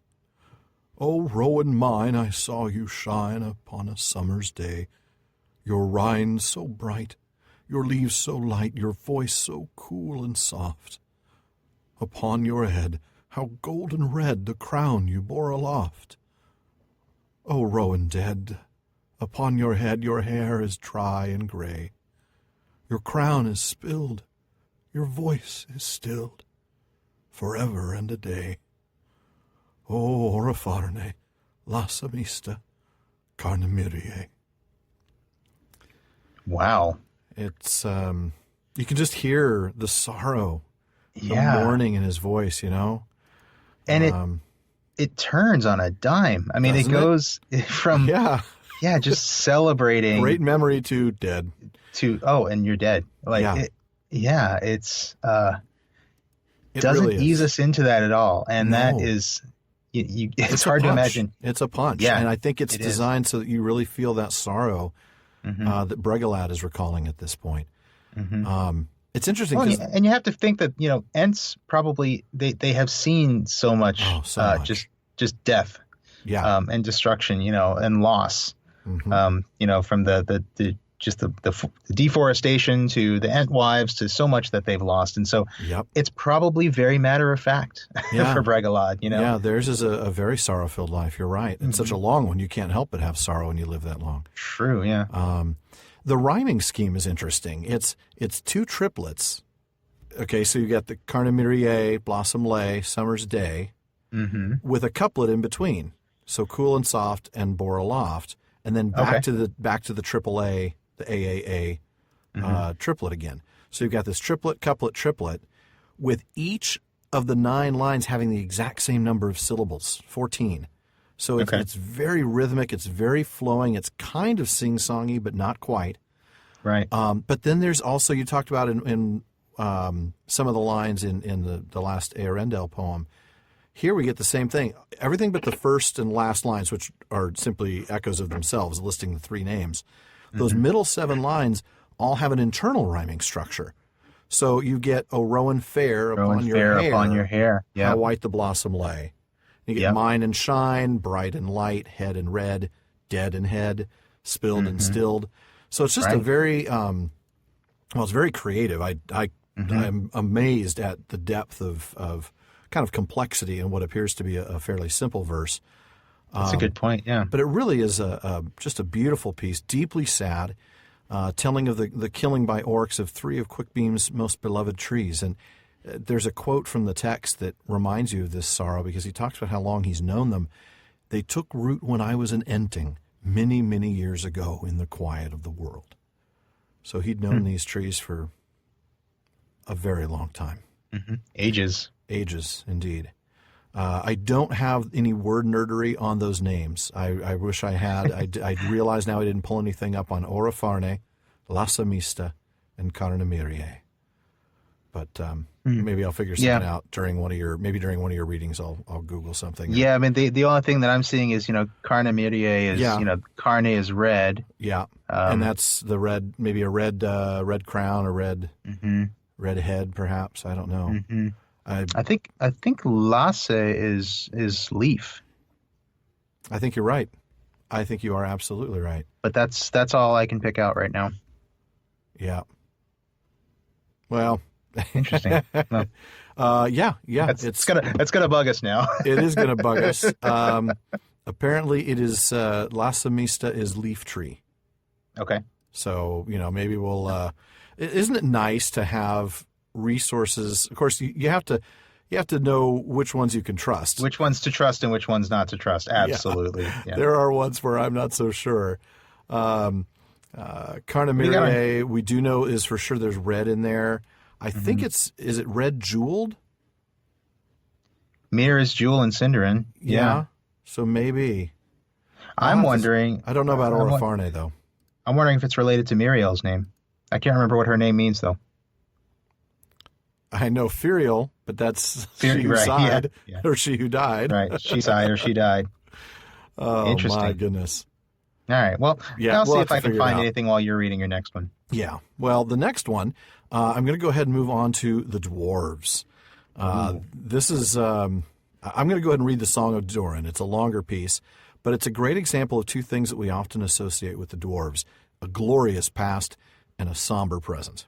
O rowan mine, I saw you shine upon a summer's day. Your rind so bright, your leaves so light, your voice so cool and soft. Upon your head, how golden red the crown you bore aloft. O rowan dead, upon your head your hair is dry and gray. Your crown is spilled, your voice is stilled, forever and a day. O orifarne, lassa mista, carne mirie. Wow. It's, you can just hear the sorrow, the mourning in his voice, And it turns on a dime. I mean, it goes from, just celebrating. Great memory to dead. And you're dead. It doesn't really ease us into that at all. And that is, it's hard to imagine. It's a punch. Yeah, and I think it's designed so that you really feel that sorrow that Bregalad is recalling at this point. It's interesting. And you have to think that, Ents probably, they have seen so much, just death and destruction, and loss, from the deforestation to the Ent wives to so much that they've lost. And so it's probably very matter of fact for Bregalad, Yeah, theirs is a very sorrow-filled life. You're right. It's such a long one. You can't help but have sorrow when you live that long. True, yeah. The rhyming scheme is interesting. It's two triplets. Okay, so you got the Carna Mirie, Blossom Lay, Summer's Day, with a couplet in between. So Cool and Soft and Bore Aloft, and then back to the triple A, the AAA triplet again. So you've got this triplet, couplet, triplet, with each of the 9 lines having the exact same number of syllables, 14. So it's very rhythmic, it's very flowing, it's kind of sing-songy, but not quite. Right. But then there's also, you talked about in some of the lines in the last Eärendil poem. Here we get the same thing. Everything but the first and last lines, which are simply echoes of themselves, listing the 3 names. Those middle 7 lines all have an internal rhyming structure. So you get, "O Rowan fair upon your hair, Yeah. how white the blossom lay." You get mine and shine, bright and light, head and red, dead and head, spilled and stilled. So it's just a very, it's very creative. I'm amazed at the depth of kind of complexity in what appears to be a fairly simple verse. That's a good point, yeah. But it really is just a beautiful piece, deeply sad, telling of the killing by orcs of 3 of Quickbeam's most beloved trees. And there's a quote from the text that reminds you of this sorrow, because he talks about how long he's known them. "They took root when I was an enting, many, many years ago in the quiet of the world." So he'd known these trees for a very long time. Ages. Ages, indeed. I don't have any word nerdery on those names. I wish I had. I realize now I didn't pull anything up on Orafarne, Lassamista, and Carnamirie. But maybe I'll figure something out during one of your readings. I'll Google something. Yeah, I mean the only thing that I'm seeing is Carnamirie is carne is red. Yeah, and that's the red, maybe a red crown, a red head, perhaps. I don't know. I think Lasse is leaf. I think you're right. I think you are absolutely right. But that's all I can pick out right now. Yeah. Well, interesting. Well, yeah. It's gonna bug us now. It is gonna bug us. Apparently, it is Lassamista is leaf tree. Okay. So maybe we'll. Isn't it nice to have resources? Of course, you have to know which ones you can trust, which ones to trust and which ones not to trust. Absolutely. Yeah. There are ones where I'm not so sure. Carnamirie, we do know is for sure there's red in there. I think is it red jeweled? Mir is jewel and Cinderin. Yeah. So maybe. I'm wondering. I don't know about Orafarne though. I'm wondering if it's related to Muriel's name. I can't remember what her name means though. I know Furiel, but that's she who sighed or she who died. Right, she sighed or she died. Oh, interesting. My goodness. All right, well, I'll see if I can find anything while you're reading your next one. Yeah, well, the next one, I'm going to go ahead and move on to the dwarves. This is, I'm going to go ahead and read the Song of Durin. It's a longer piece, but it's a great example of 2 things that we often associate with the dwarves: a glorious past and a somber present.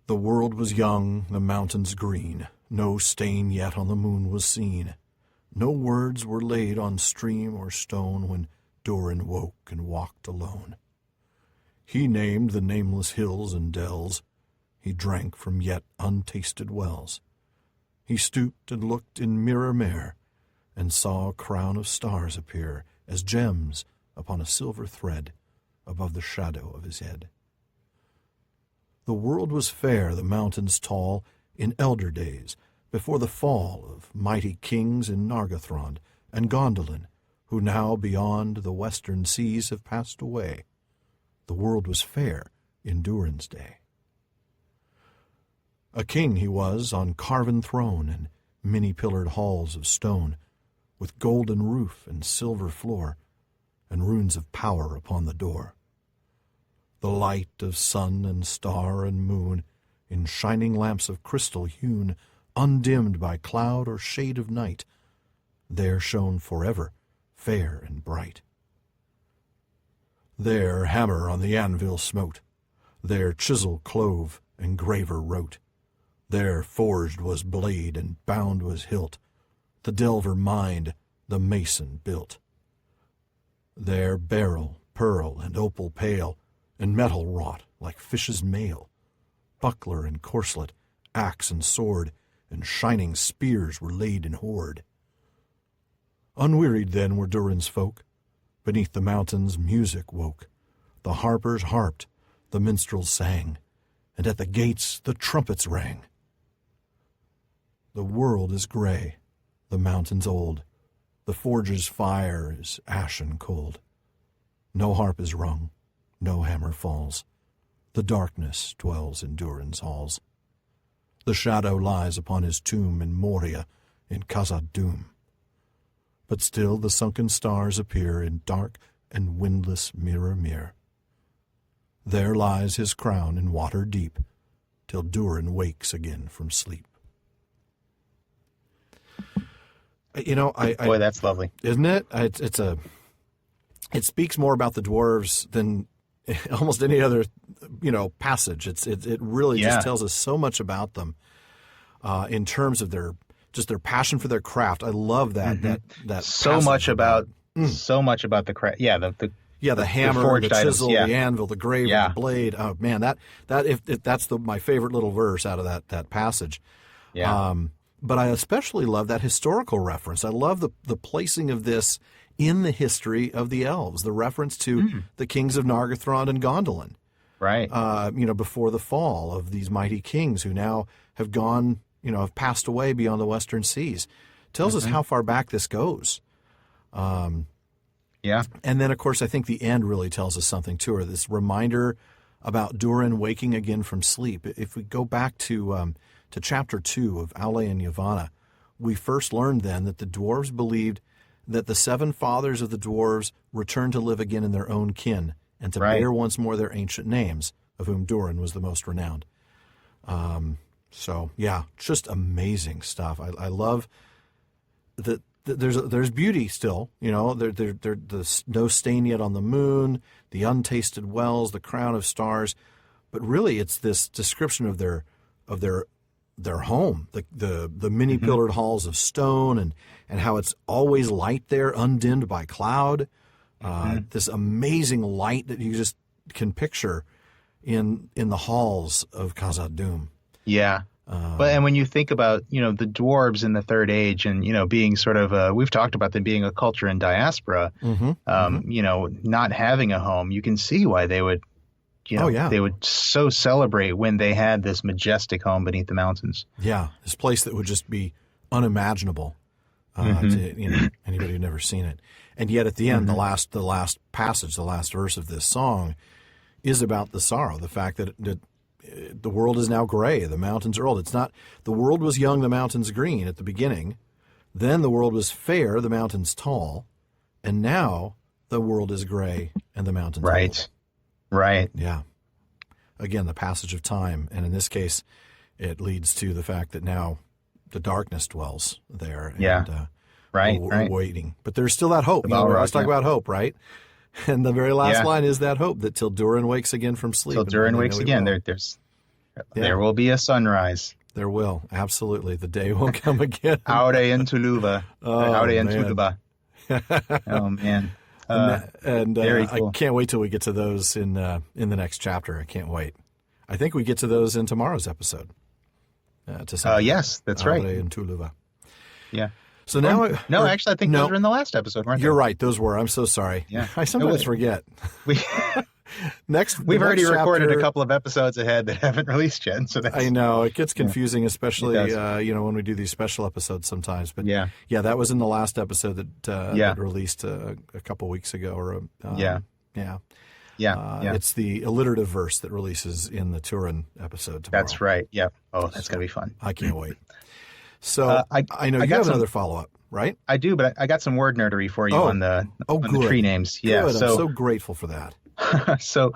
"The world was young, the mountains green, no stain yet on the moon was seen. No words were laid on stream or stone when Durin woke and walked alone. He named the nameless hills and dells, he drank from yet untasted wells. He stooped and looked in mirror mere, and saw a crown of stars appear as gems upon a silver thread above the shadow of his head. The world was fair, the mountains tall, in elder days, before the fall of mighty kings in Nargothrond and Gondolin, who now beyond the western seas have passed away. The world was fair in Durin's day. A king he was on carven throne and many-pillared halls of stone, with golden roof and silver floor, and runes of power upon the door. The light of sun and star and moon, in shining lamps of crystal hewn, undimmed by cloud or shade of night, there shone forever, fair and bright. There hammer on the anvil smote, there chisel clove and graver wrote, there forged was blade and bound was hilt, the delver mined, the mason built. There beryl, pearl, and opal pale, and metal wrought like fish's mail, buckler and corslet, axe and sword, and shining spears were laid in hoard. Unwearied then were Durin's folk, beneath the mountains music woke, the harpers harped, the minstrels sang, and at the gates the trumpets rang. The world is gray, the mountains old, the forge's fire is ashen cold. No harp is rung, no hammer falls, the darkness dwells in Durin's halls. The shadow lies upon his tomb in Moria, in Khazad-dûm. But still the sunken stars appear in dark and windless Mirror. There lies his crown in water deep, till Durin wakes again from sleep. Boy, that's lovely, isn't it? It speaks more about the dwarves than almost any other, passage. It really just tells us so much about them, in terms of their passion for their craft. I love that that so much about the craft. Yeah, the hammer, the chisel, the anvil, the grave, the blade. Oh man, that's my favorite little verse out of that passage. Yeah. But I especially love that historical reference. I love the placing of this in the history of the elves, the reference to the kings of Nargothrond and Gondolin. Right. Before the fall of these mighty kings who now have gone, have passed away beyond the western seas. Tells us how far back this goes. And then, of course, I think the end really tells us something too, or this reminder about Durin waking again from sleep. If we go back to chapter 2 of Aule and Yavanna, we first learned then that the dwarves believed that the seven fathers of the dwarves returned to live again in their own kin and to bear once more their ancient names, of whom Durin was the most renowned. Just amazing stuff. I love that there's beauty still. There's no stain yet on the moon, the untasted wells, the crown of stars, but really it's this description of their home, the many pillared halls of stone, and how it's always light there, undimmed by cloud. This amazing light that you just can picture in the halls of Khazad-dûm. Yeah. And when you think about, the dwarves in the Third Age and, being sort of we've talked about them being a culture in diaspora, not having a home, you can see why they would, they would so celebrate when they had this majestic home beneath the mountains. Yeah. This place that would just be unimaginable to anybody who'd never seen it. And yet at the end, the last passage, the last verse of this song is about the sorrow, the fact that the world is now gray, the mountains are old. It's not, the world was young, the mountains green at the beginning. Then the world was fair, the mountains tall. And now the world is gray and the mountains old. Right. Yeah. Again, the passage of time. And in this case, it leads to the fact that now the darkness dwells there. And, we're waiting. But there's still that hope. We always talk about hope, right? And the very last line is that hope, that till Durin wakes again from sleep. Till Durin wakes again, there will be a sunrise. There will, absolutely. The day won't come again. Aude in Tuluva. Aude in Tuluva. Oh, man. Very cool. I can't wait till we get to those in the next chapter. I can't wait. I think we get to those in tomorrow's episode. Yes, that's right. Aude in Tuluva. Yeah. So now, actually, I think those were in the last episode, weren't they? You're right; those were. I'm so sorry. Yeah, I sometimes forget. We've already recorded a couple of episodes ahead that haven't released yet. So I know it gets confusing, especially when we do these special episodes sometimes. But that was in the last episode that released a couple weeks ago. It's the alliterative verse that releases in the Turin episode tomorrow. That's right. Yeah. Oh, that's gonna be fun. I can't wait. So I know you have another follow-up, right? I do, but I got some word nerdery for you on the tree names. Yeah, good. I'm so grateful for that. So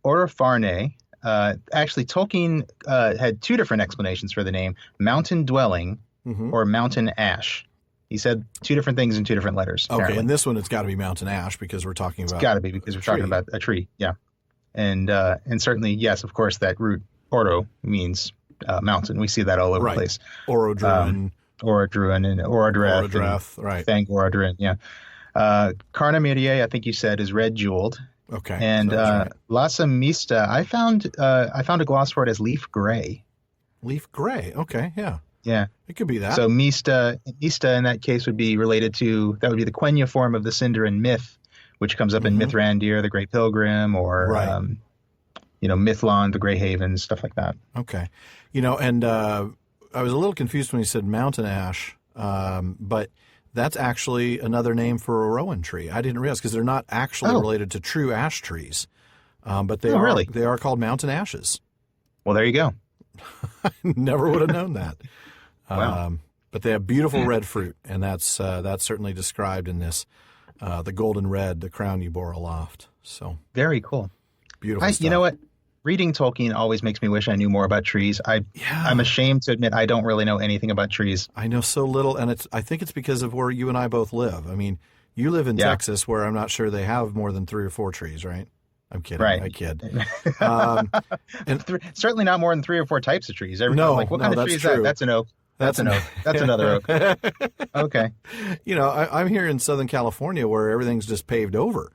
Orofarne, actually Tolkien had two different explanations for the name: mountain dwelling or mountain ash. He said two different things in two different letters. Okay, apparently. And this one it's got to be mountain ash because we're talking about. It's got to be because we're talking about a tree. Yeah, and certainly yes, of course that root Oro means mountain. We see that all over the place. Orodruin. Orodruin and Orodreth, right. Fang Orodruin, yeah. Carna Mirie, I think you said, is red jeweled. Okay. And Lassa Mista, I found a gloss for it as leaf gray. Leaf gray, okay, yeah. Yeah. It could be that. So Mista in that case would be related to, that would be the Quenya form of the Sindarin myth, which comes up in Mithrandir, the Great Pilgrim, or Mithlond, the Grey Havens, stuff like that. Okay. And I was a little confused when you said mountain ash, but that's actually another name for a rowan tree. I didn't realize, because they're not actually related to true ash trees, but they are called mountain ashes. Well, there you go. I never would have known that. Wow. But they have beautiful red fruit, and that's certainly described in this, the golden red, the crown you bore aloft. So very cool. Beautiful stuff. You know what? Reading Tolkien always makes me wish I knew more about trees. I'm ashamed to admit I don't really know anything about trees. I know so little, and I think it's because of where you and I both live. I mean, you live in Texas, where I'm not sure they have more than 3 or 4 trees, right? I'm kidding. Right. I kid. And certainly not more than 3 or 4 types of trees. What kind of tree is true. that? That's an oak. That's an oak. That's another oak. Okay. I'm here in Southern California, where everything's just paved over.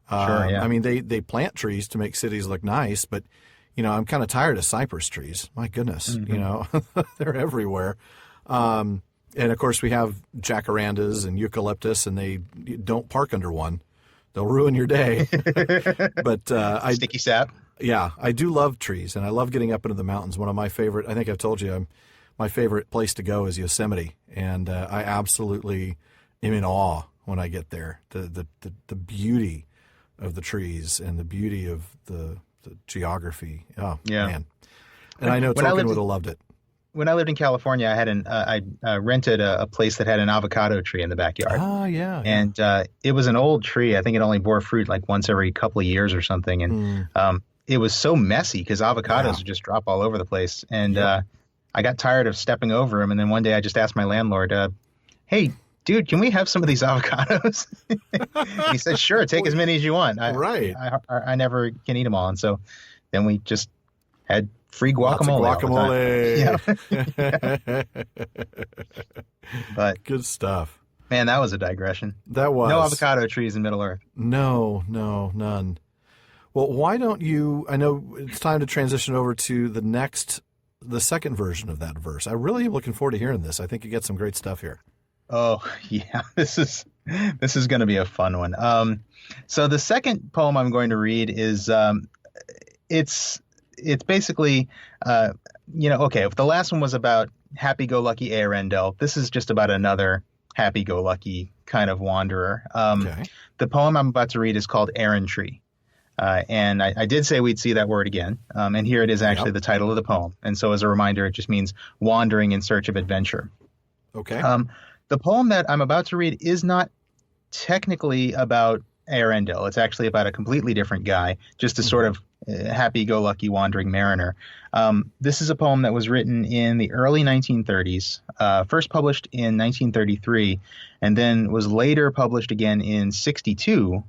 Sure, yeah. I mean, they plant trees to make cities look nice, but, I'm kind of tired of cypress trees. My goodness, they're everywhere. And, of course, we have jacarandas and eucalyptus, and you don't park under one. They'll ruin your day. But sticky sap. Yeah, I do love trees, and I love getting up into the mountains. One of my favorite, I think I've told you, my favorite place to go is Yosemite, and I absolutely am in awe when I get there. The beauty of the trees and the beauty of the geography. Oh, yeah. Man. And I know Tolkien would have loved it. When I lived in California, I rented a place that had an avocado tree in the backyard. Oh, yeah. And it was an old tree. I think it only bore fruit like once every couple of years or something. And it was so messy because avocados would just drop all over the place. And I got tired of stepping over them. And then one day I just asked my landlord, hey, dude, can we have some of these avocados? He said, sure, take as many as you want. I never can eat them all. And so then we just had free guacamole. But good stuff. Man, that was a digression. That was. No avocado trees in Middle Earth. No, none. Well, why don't you, I know it's time to transition over to the second version of that verse. I really am looking forward to hearing this. I think you get some great stuff here. Oh, yeah, this is going to be a fun one. So the second poem I'm going to read is, it's basically, okay, if the last one was about happy-go-lucky Eärendil, this is just about another happy-go-lucky kind of wanderer. The poem I'm about to read is called Errantry. And I did say we'd see that word again. And here it is actually the title of the poem. And so as a reminder, it just means wandering in search of adventure. Okay. The poem that I'm about to read is not technically about Eärendil. It's actually about a completely different guy, just a sort of happy-go-lucky wandering mariner. This is a poem that was written in the early 1930s, first published in 1933, and then was later published again in 1962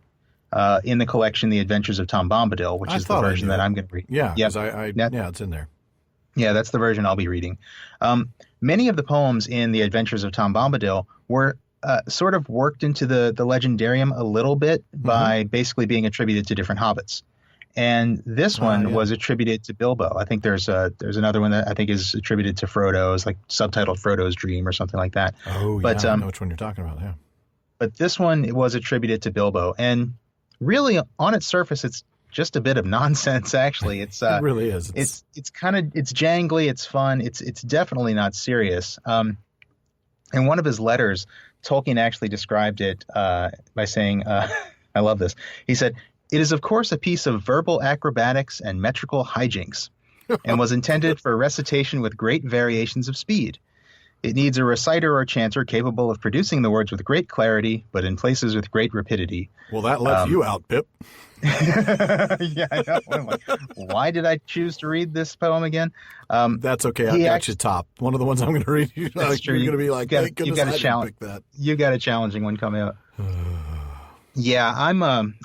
in the collection The Adventures of Tom Bombadil, which is the version that I'm going to read. Yeah, yep. It's in there. Yeah, that's the version I'll be reading. Many of the poems in The Adventures of Tom Bombadil were sort of worked into the legendarium a little bit by basically being attributed to different hobbits. And this one was attributed to Bilbo. I think there's another one that I think is attributed to Frodo. It's like subtitled Frodo's Dream or something like that. Oh, yeah, I know which one you're talking about, yeah. But this one was attributed to Bilbo. And really, on its surface, it's just a bit of nonsense, actually. It's it really is. It's jangly, it's fun, it's definitely not serious. In one of his letters, Tolkien actually described it by saying, I love this. He said, "It is, of course, a piece of verbal acrobatics and metrical hijinks, and was intended for recitation with great variations of speed. It needs a reciter or chanter capable of producing the words with great clarity, but in places with great rapidity." Well, that left you out, Pip. Yeah, I know. I'm like, why did I choose to read this poem again? That's okay. I got you top. One of the ones I'm going to read. You're going to be like, you've got a challenge. You got a challenging one coming up. Yeah,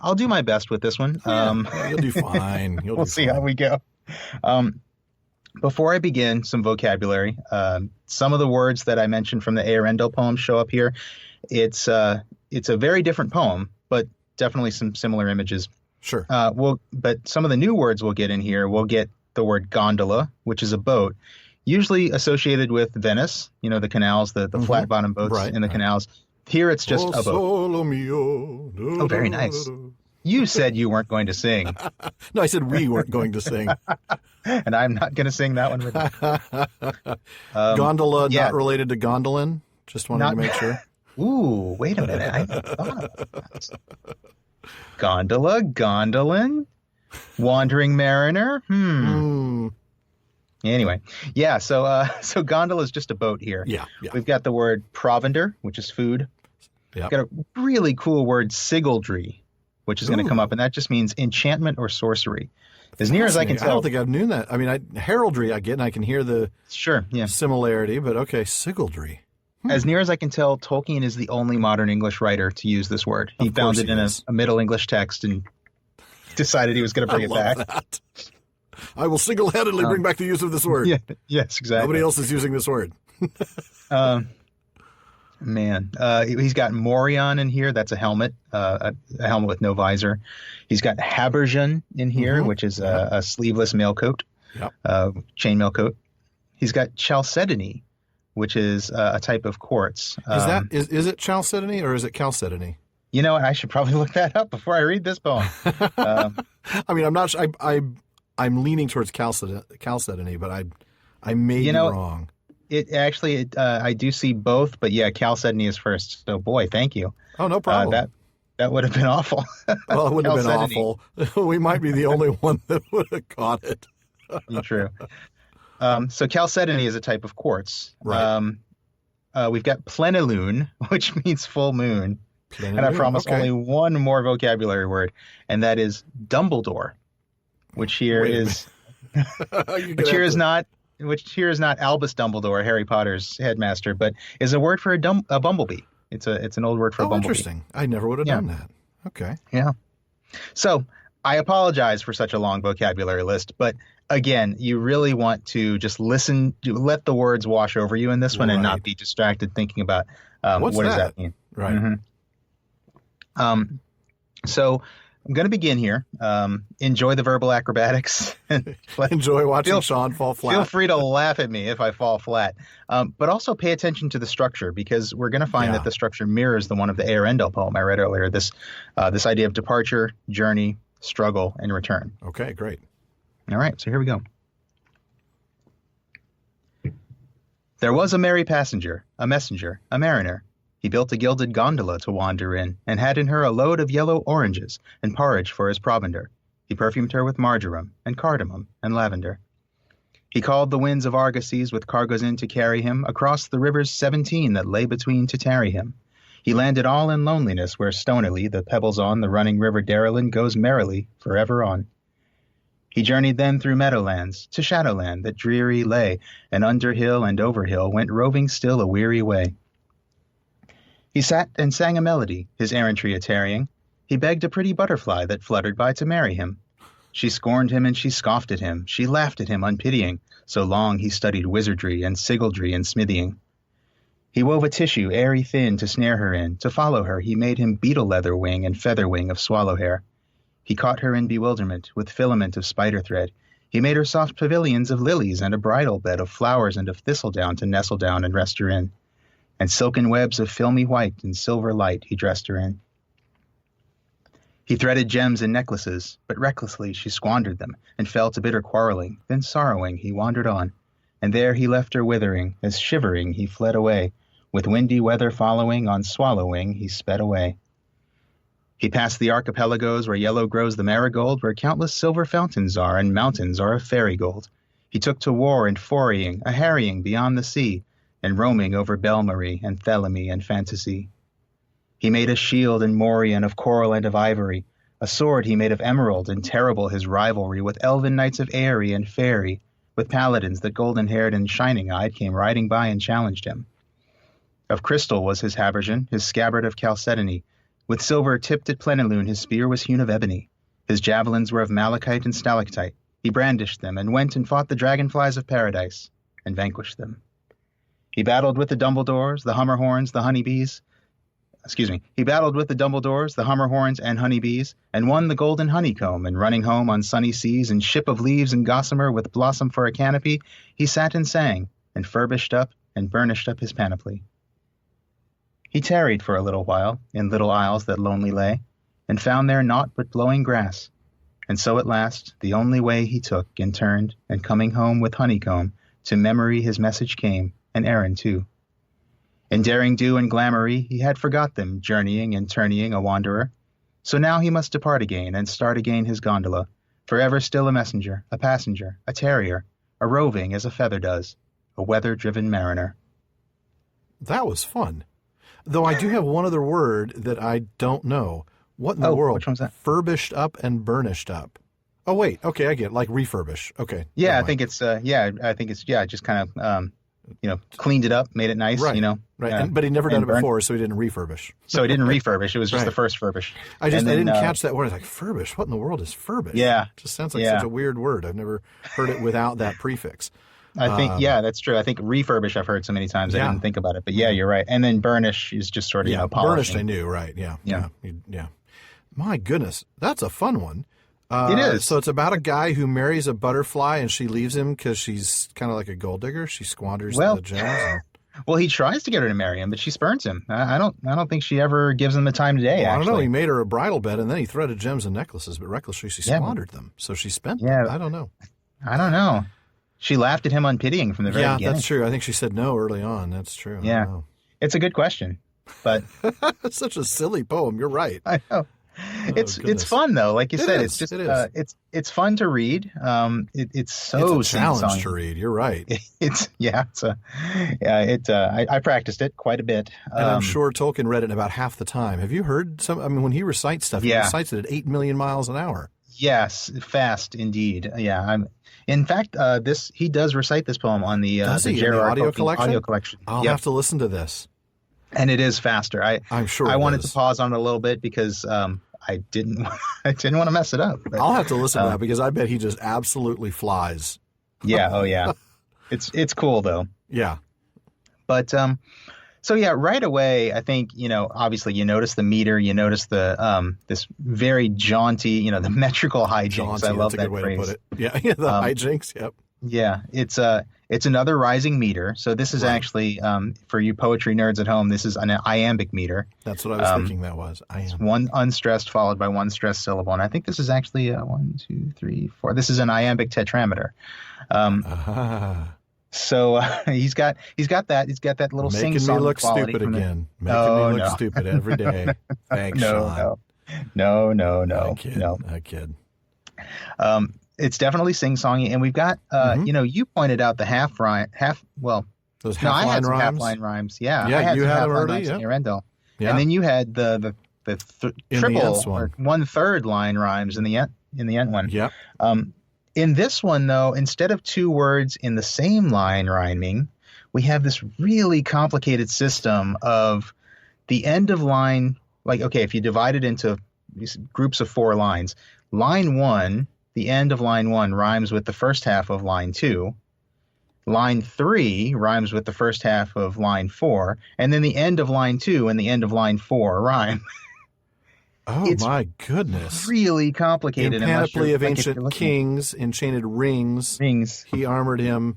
I'll do my best with this one. You'll do fine. We'll see how we go. Before I begin, some vocabulary. Some of the words that I mentioned from the Eärendil poem show up here. It's a very different poem, but definitely some similar images. Sure. But some of the new words we'll get in here, we'll get the word gondola, which is a boat, usually associated with Venice, the canals, the flat-bottom boats in the canals. Here it's just a boat. Oh, very nice. You said you weren't going to sing. No, I said we weren't going to sing. And I'm not going to sing that one with you. Gondola, yeah. not related to gondolin. Just wanted to make sure. Ooh, wait a minute. I never thought about that. Gondola, gondolin, wandering mariner. Anyway, yeah. So gondola is just a boat here. Yeah. We've got the word provender, which is food. Yep. Got a really cool word sigildry, which is going to come up, and that just means enchantment or sorcery. As near as I can tell, I don't think I've known that. I mean, heraldry I get, and I can hear the similarity, but okay, sigildry. As near as I can tell, Tolkien is the only modern English writer to use this word. He found it in a Middle English text and decided he was going to bring it back. That. I will single-handedly bring back the use of this word. Yeah, yes, exactly. Nobody else is using this word. Man, he's got morion in here. That's a helmet, a helmet with no visor. He's got habergeon in here, which is a sleeveless mailcoat, chainmail coat. He's got chalcedony, which is a type of quartz. Is it chalcedony or is it chalcedony? You know what? I should probably look that up before I read this poem. I mean, I'm not. I'm leaning towards chalcedony, but I may be wrong. It actually, I do see both, but yeah, chalcedony is first. So boy, thank you. Oh, no problem. That would have been awful. Well, it would have been awful. We might be the only one that would have caught it. True. So chalcedony is a type of quartz. Right. We've got plenilune, which means full moon. Plenilune? And I promise only one more vocabulary word, and that is Dumbledore, which here is not Albus Dumbledore, Harry Potter's headmaster, but is a word for a bumblebee. It's an old word for a bumblebee. Interesting. I never would have done that. Okay. Yeah. So I apologize for such a long vocabulary list, but again, you really want to just listen, let the words wash over you in this one and not be distracted thinking about what does that mean. Right. Mm-hmm. So I'm going to begin here. Enjoy the verbal acrobatics. Enjoy watching Shawn fall flat. Feel free to laugh at me if I fall flat. But also pay attention to the structure, because we're going to find that the structure mirrors the one of the Eärendil poem I read earlier. This idea of departure, journey, struggle, and return. Okay, great. All right, so here we go. There was a merry passenger, a messenger, a mariner. He built a gilded gondola to wander in, and had in her a load of yellow oranges and porridge for his provender. He perfumed her with marjoram and cardamom and lavender. He called the winds of argosies with cargoes in to carry him across the rivers 17 that lay between to tarry him. He landed all in loneliness where stonily the pebbles on the running river Darrelin goes merrily forever on. He journeyed then through meadowlands to shadowland that dreary lay, and under hill and over hill went roving still a weary way. He sat and sang a melody, his errantry a-tarrying. He begged a pretty butterfly that fluttered by to marry him. She scorned him and she scoffed at him, she laughed at him unpitying, so long he studied wizardry and sigildry and smithying. He wove a tissue airy thin to snare her in, to follow her he made him beetle leather wing and feather wing of swallow hair. He caught her in bewilderment with filament of spider thread. He made her soft pavilions of lilies and a bridal bed of flowers and of thistledown to nestle down and rest her in. And silken webs of filmy white and silver light he dressed her in. He threaded gems in necklaces, but recklessly she squandered them, and fell to bitter quarreling. Then sorrowing he wandered on, and there he left her withering, as shivering he fled away. With windy weather following, on swallow wing he sped away. He passed the archipelagos where yellow grows the marigold, where countless silver fountains are, and mountains are of fairy gold. He took to war and foraying, a harrying beyond the sea, and roaming over Belmarie and Thelemy and Fantasy. He made a shield and morion of coral and of ivory, a sword he made of emerald, and terrible his rivalry with elven knights of Aerie and Fairy, with paladins that golden-haired and shining-eyed came riding by and challenged him. Of crystal was his habergeon, his scabbard of chalcedony, with silver tipped at plenilune his spear was hewn of ebony. His javelins were of malachite and stalactite. He brandished them, and went and fought the dragonflies of paradise, and vanquished them. He battled with the Dumbledores, the Hummerhorns, the honeybees. He battled with the Dumbledores, the Hummerhorns, and honeybees, and won the golden honeycomb, and running home on sunny seas, and ship of leaves and gossamer with blossom for a canopy, he sat and sang, and furbished up and burnished up his panoply. He tarried for a little while in little isles that lonely lay. and found there naught but blowing grass. And so at last the only way he took and turned, and coming home with honeycomb, to memory his message came, an errand too. In daring-do and glamoury he had forgot them, journeying and tourneying a wanderer. So now he must depart again, and start again his gondola, for ever still a messenger, a passenger, a terrier, a roving as a feather does, a weather-driven mariner. That was fun. Though I do have one other word that I don't know. What in the world? Which one's that? Furbished up and burnished up. Oh, wait. Okay, I get it. Like refurbish. Okay. Yeah, I think it's just kind of, cleaned it up, made it nice, Right. Right. But he'd never done it before, so he didn't refurbish. So he didn't refurbish. It was just Right. the first furbish. I didn't catch that word. I was like, furbish? What in the world is furbish? Yeah. It just sounds like such a weird word. I've never heard it without that prefix. I think, that's true. I think refurbish I've heard so many times I didn't think about it. But yeah, you're right. And then burnish is just sort of, polishing. Burnished I knew, right. Yeah. My goodness, that's a fun one. It is. So it's about a guy who marries a butterfly and she leaves him because she's kind of like a gold digger. She squanders the gems. Well, he tries to get her to marry him, but she spurns him. I don't think she ever gives him the time of day. Well, I actually, don't know. He made her a bridal bed and then he threaded gems and necklaces, but recklessly she squandered them. So she spent them. I don't know. I don't know. She laughed at him unpitying from the very beginning. Yeah, that's true. I think she said no early on. That's true. Yeah, it's a good question, but it's such a silly poem. You're right. I know. It's fun though, like you said. It's just it's fun to read. It's so it's a challenge to read. You're right. I practiced it quite a bit, and I'm sure Tolkien read it in about half the time. Have you heard some? I mean, when he recites stuff, he recites it at 8 million miles an hour. Yes, fast indeed. Yeah, in fact, he does recite this poem on the audio collection. I'll Yep. have to listen to this. And it is faster. I'm sure. I wanted to pause on it a little bit because I didn't want to mess it up. But, I'll have to listen to that because I bet he just absolutely flies. Yeah. Oh yeah. It's cool though. Yeah. But right away, I think obviously you notice the meter, you notice the this very jaunty, the metrical hijinks. Jaunty, I love that's a that good way phrase. to put it. Yeah. The hijinks. Yep. Yeah, it's another rising meter. So this is actually for you poetry nerds at home. This is an iambic meter. That's what I was thinking. That was one unstressed followed by one stressed syllable, and I think this is actually 1, 2, 3, 4. This is an iambic tetrameter. So he's got that. He's got that little sing-song look quality. Stupid again. Making me look stupid every day. Thanks, Shawn. No. I kid. It's definitely sing-songy, and we've got, you pointed out the half-line rhymes. Half-line rhymes. Yeah, yeah, I had you some had them half-line early. rhymes in Yeah. Arendelle. Yeah. And then you had the triple one. or 1/3 line rhymes in the end one. Yeah. In this one, though, instead of two words in the same line rhyming, we have this really complicated system of the end of line. Like, okay, if you divide it into these groups of 4 lines, line 1. The end of line 1 rhymes with the first half of line 2. Line 3 rhymes with the first half of line 4. And then the end of line 2 and the end of line 4 rhyme. Oh, my goodness. Really complicated. In Panoply of Ancient Kings, Enchanted Rings, he armored him.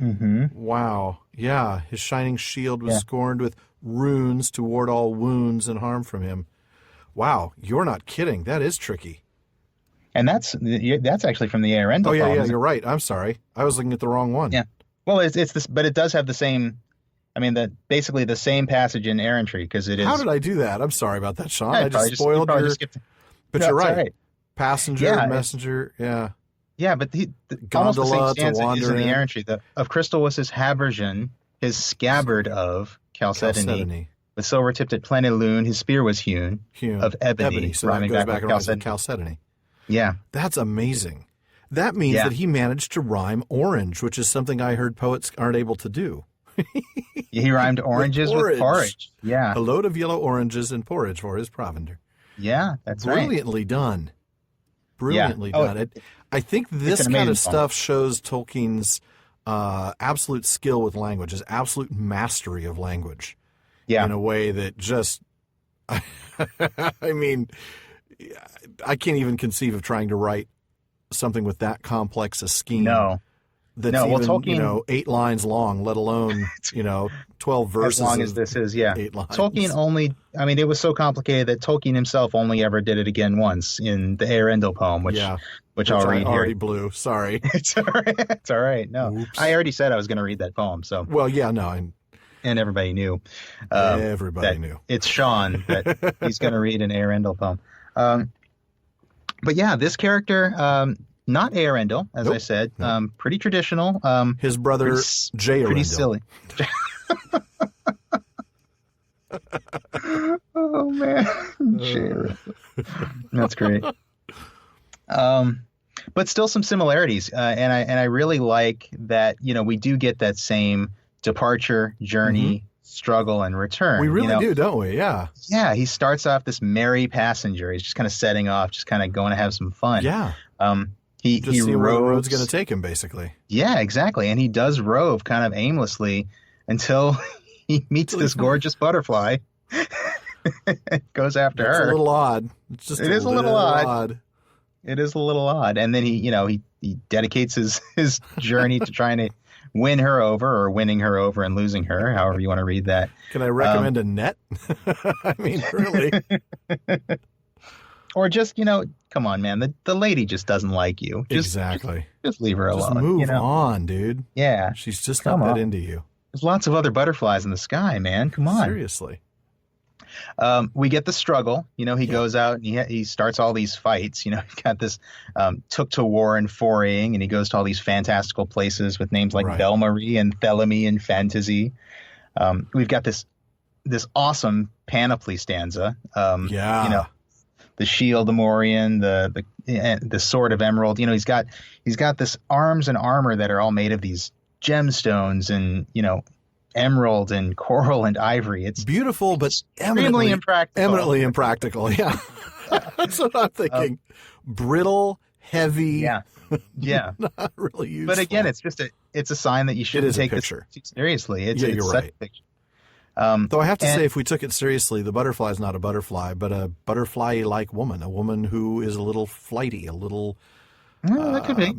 Mm-hmm. Wow. Yeah. His shining shield was scorned with runes to ward all wounds and harm from him. Wow. You're not kidding. That is tricky. And that's actually from the Arendelle. Oh, yeah, poem, yeah, you're right. I'm sorry. I was looking at the wrong one. Yeah. Well, it's this, but it does have the same, basically the same passage in Errantry, because it is. How did I do that? I'm sorry about that, Shawn. Yeah, I just spoiled your. But you're right. Right. Passenger, messenger, yeah. Yeah, but almost the same stanza is in the in. Errantry. Of crystal was his habergeon, his scabbard of chalcedony. With silver tipped at plenilune, his spear was hewn. Of ebony. So that goes back around to chalcedony. Yeah. That's amazing. That means that he managed to rhyme orange, which is something I heard poets aren't able to do. He rhymed oranges with porridge. Yeah. A load of yellow oranges and porridge for his provender. Yeah, that's Brilliantly done. Brilliantly done. I think this kind of stuff shows Tolkien's absolute skill with language, his absolute mastery of language. Yeah. In a way that just, I mean, I can't even conceive of trying to write something with that complex a scheme. No. that's no, well, even, Tolkien, 8 lines long, let alone, 12 verses. as long as this is, yeah. 8 lines. Tolkien only, I mean, it was so complicated that Tolkien himself only ever did it again once in the Eärendil poem, which I'll read I already here. blew. Sorry. It's all right. It's all right. No, Oops. I already said I was going to read that poem. So, Well, yeah, no, and everybody knew. everybody knew. It's Shawn that he's going to read an Eärendil poem. But yeah, this character, not Eärendil, as Nope. I said, pretty traditional. His brother, Jay pretty Eärendil. silly. Oh man, Jay. That's great. But still some similarities, and I really like that. We do get that same departure, journey, struggle, and return. We really do, don't we? Yeah. Yeah, he starts off this merry passenger. He's just kind of setting off, just kind of going to have some fun. Yeah. He Just see where the road's roves. going to take him, basically. Yeah, exactly. And he does rove kind of aimlessly until he meets this gorgeous butterfly. Goes after It's her. a little odd. It's just It is a little odd. It is a little odd. And then he dedicates his journey to trying to win her over, or winning her over and losing her, however you want to read that. Can I recommend a net? I mean, really. Or just, come on, man. The lady just doesn't like you. Exactly. Just leave her Just alone. move on, dude. Yeah. She's just Come not that on. into you. There's lots of other butterflies in the sky, man. Come on. Seriously. We get the struggle. He goes out and he starts all these fights. He's got this took to war and foraying, and he goes to all these fantastical places with names like Right. Belmarie and Thelemy and Fantasy. We've got this awesome panoply stanza. Yeah. The shield of Morian, the sword of Emerald. He's got this arms and armor that are all made of these gemstones and emerald and coral and ivory. It's Beautiful, but extremely impractical. Eminently impractical, yeah. That's what I'm thinking. Brittle, heavy, Yeah. not really useful. But again, it's a sign that you shouldn't is a take this picture. too seriously. It's you're such right. a picture. Though I have to say, if we took it seriously, the butterfly is not a butterfly, but a butterfly-like woman, a woman who is a little flighty, a little, that could be.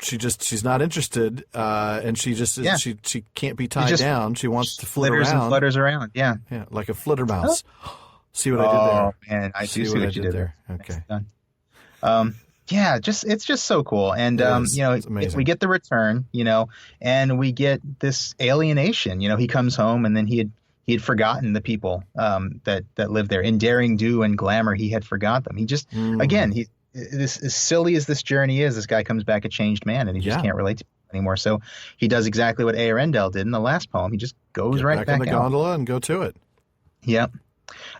she's not interested, and she just she can't be tied down. She wants to flit Flitters around. and flutters around. Yeah. Yeah, like a flitter mouse. See what I did there? Oh man, I do see what you did there. Okay. Yeah, it's just so cool. And It's amazing. we get the return, and we get this alienation. He comes home, and then he had forgotten the people that lived there. In daring do and glamour, he had forgot them. He just again, as silly as this journey is, this guy comes back a changed man, and he just can't relate to it anymore. So he does exactly what Eärendil did in the last poem. He just goes Get right back in the out. gondola and go to it. Yep.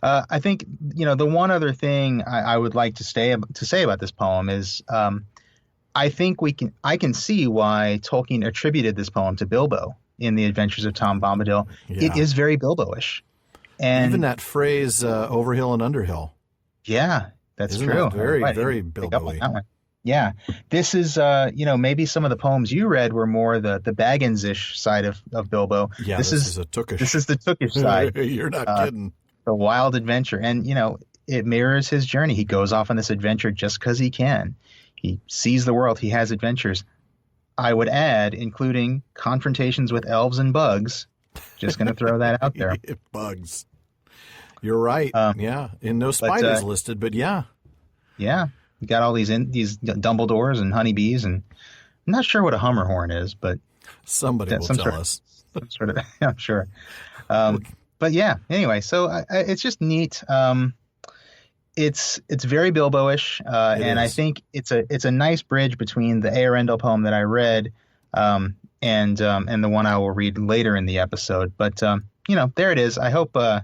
I think the one other thing I would like to say about this poem is I think I can see why Tolkien attributed this poem to Bilbo in The Adventures of Tom Bombadil. Yeah. It is very Bilbo-ish, and Even that phrase, over hill and under hill. yeah, that's Isn't true. that very, Right. very Pick up on Bilbo-y? that one. Yeah, this is maybe some of the poems you read were more the Baggins-ish side of Bilbo. Yeah, this is a Tookish. This is the Tookish side. You're not kidding. The wild adventure, and it mirrors his journey. He goes off on this adventure just because he can. He sees the world. He has adventures. I would add, including confrontations with elves and bugs. Just going to throw that out there. Bugs. You're right. Yeah, and no spiders listed, but yeah. Yeah, you got all these Dumbledores and honeybees, and I'm not sure what a hummerhorn is, but Somebody will tell us. some sort of. I'm sure. But yeah, anyway, so it's just neat. It's very Bilbo-ish, and I think it's a nice bridge between the Eärendil poem that I read and the one I will read later in the episode. But there it is. I hope I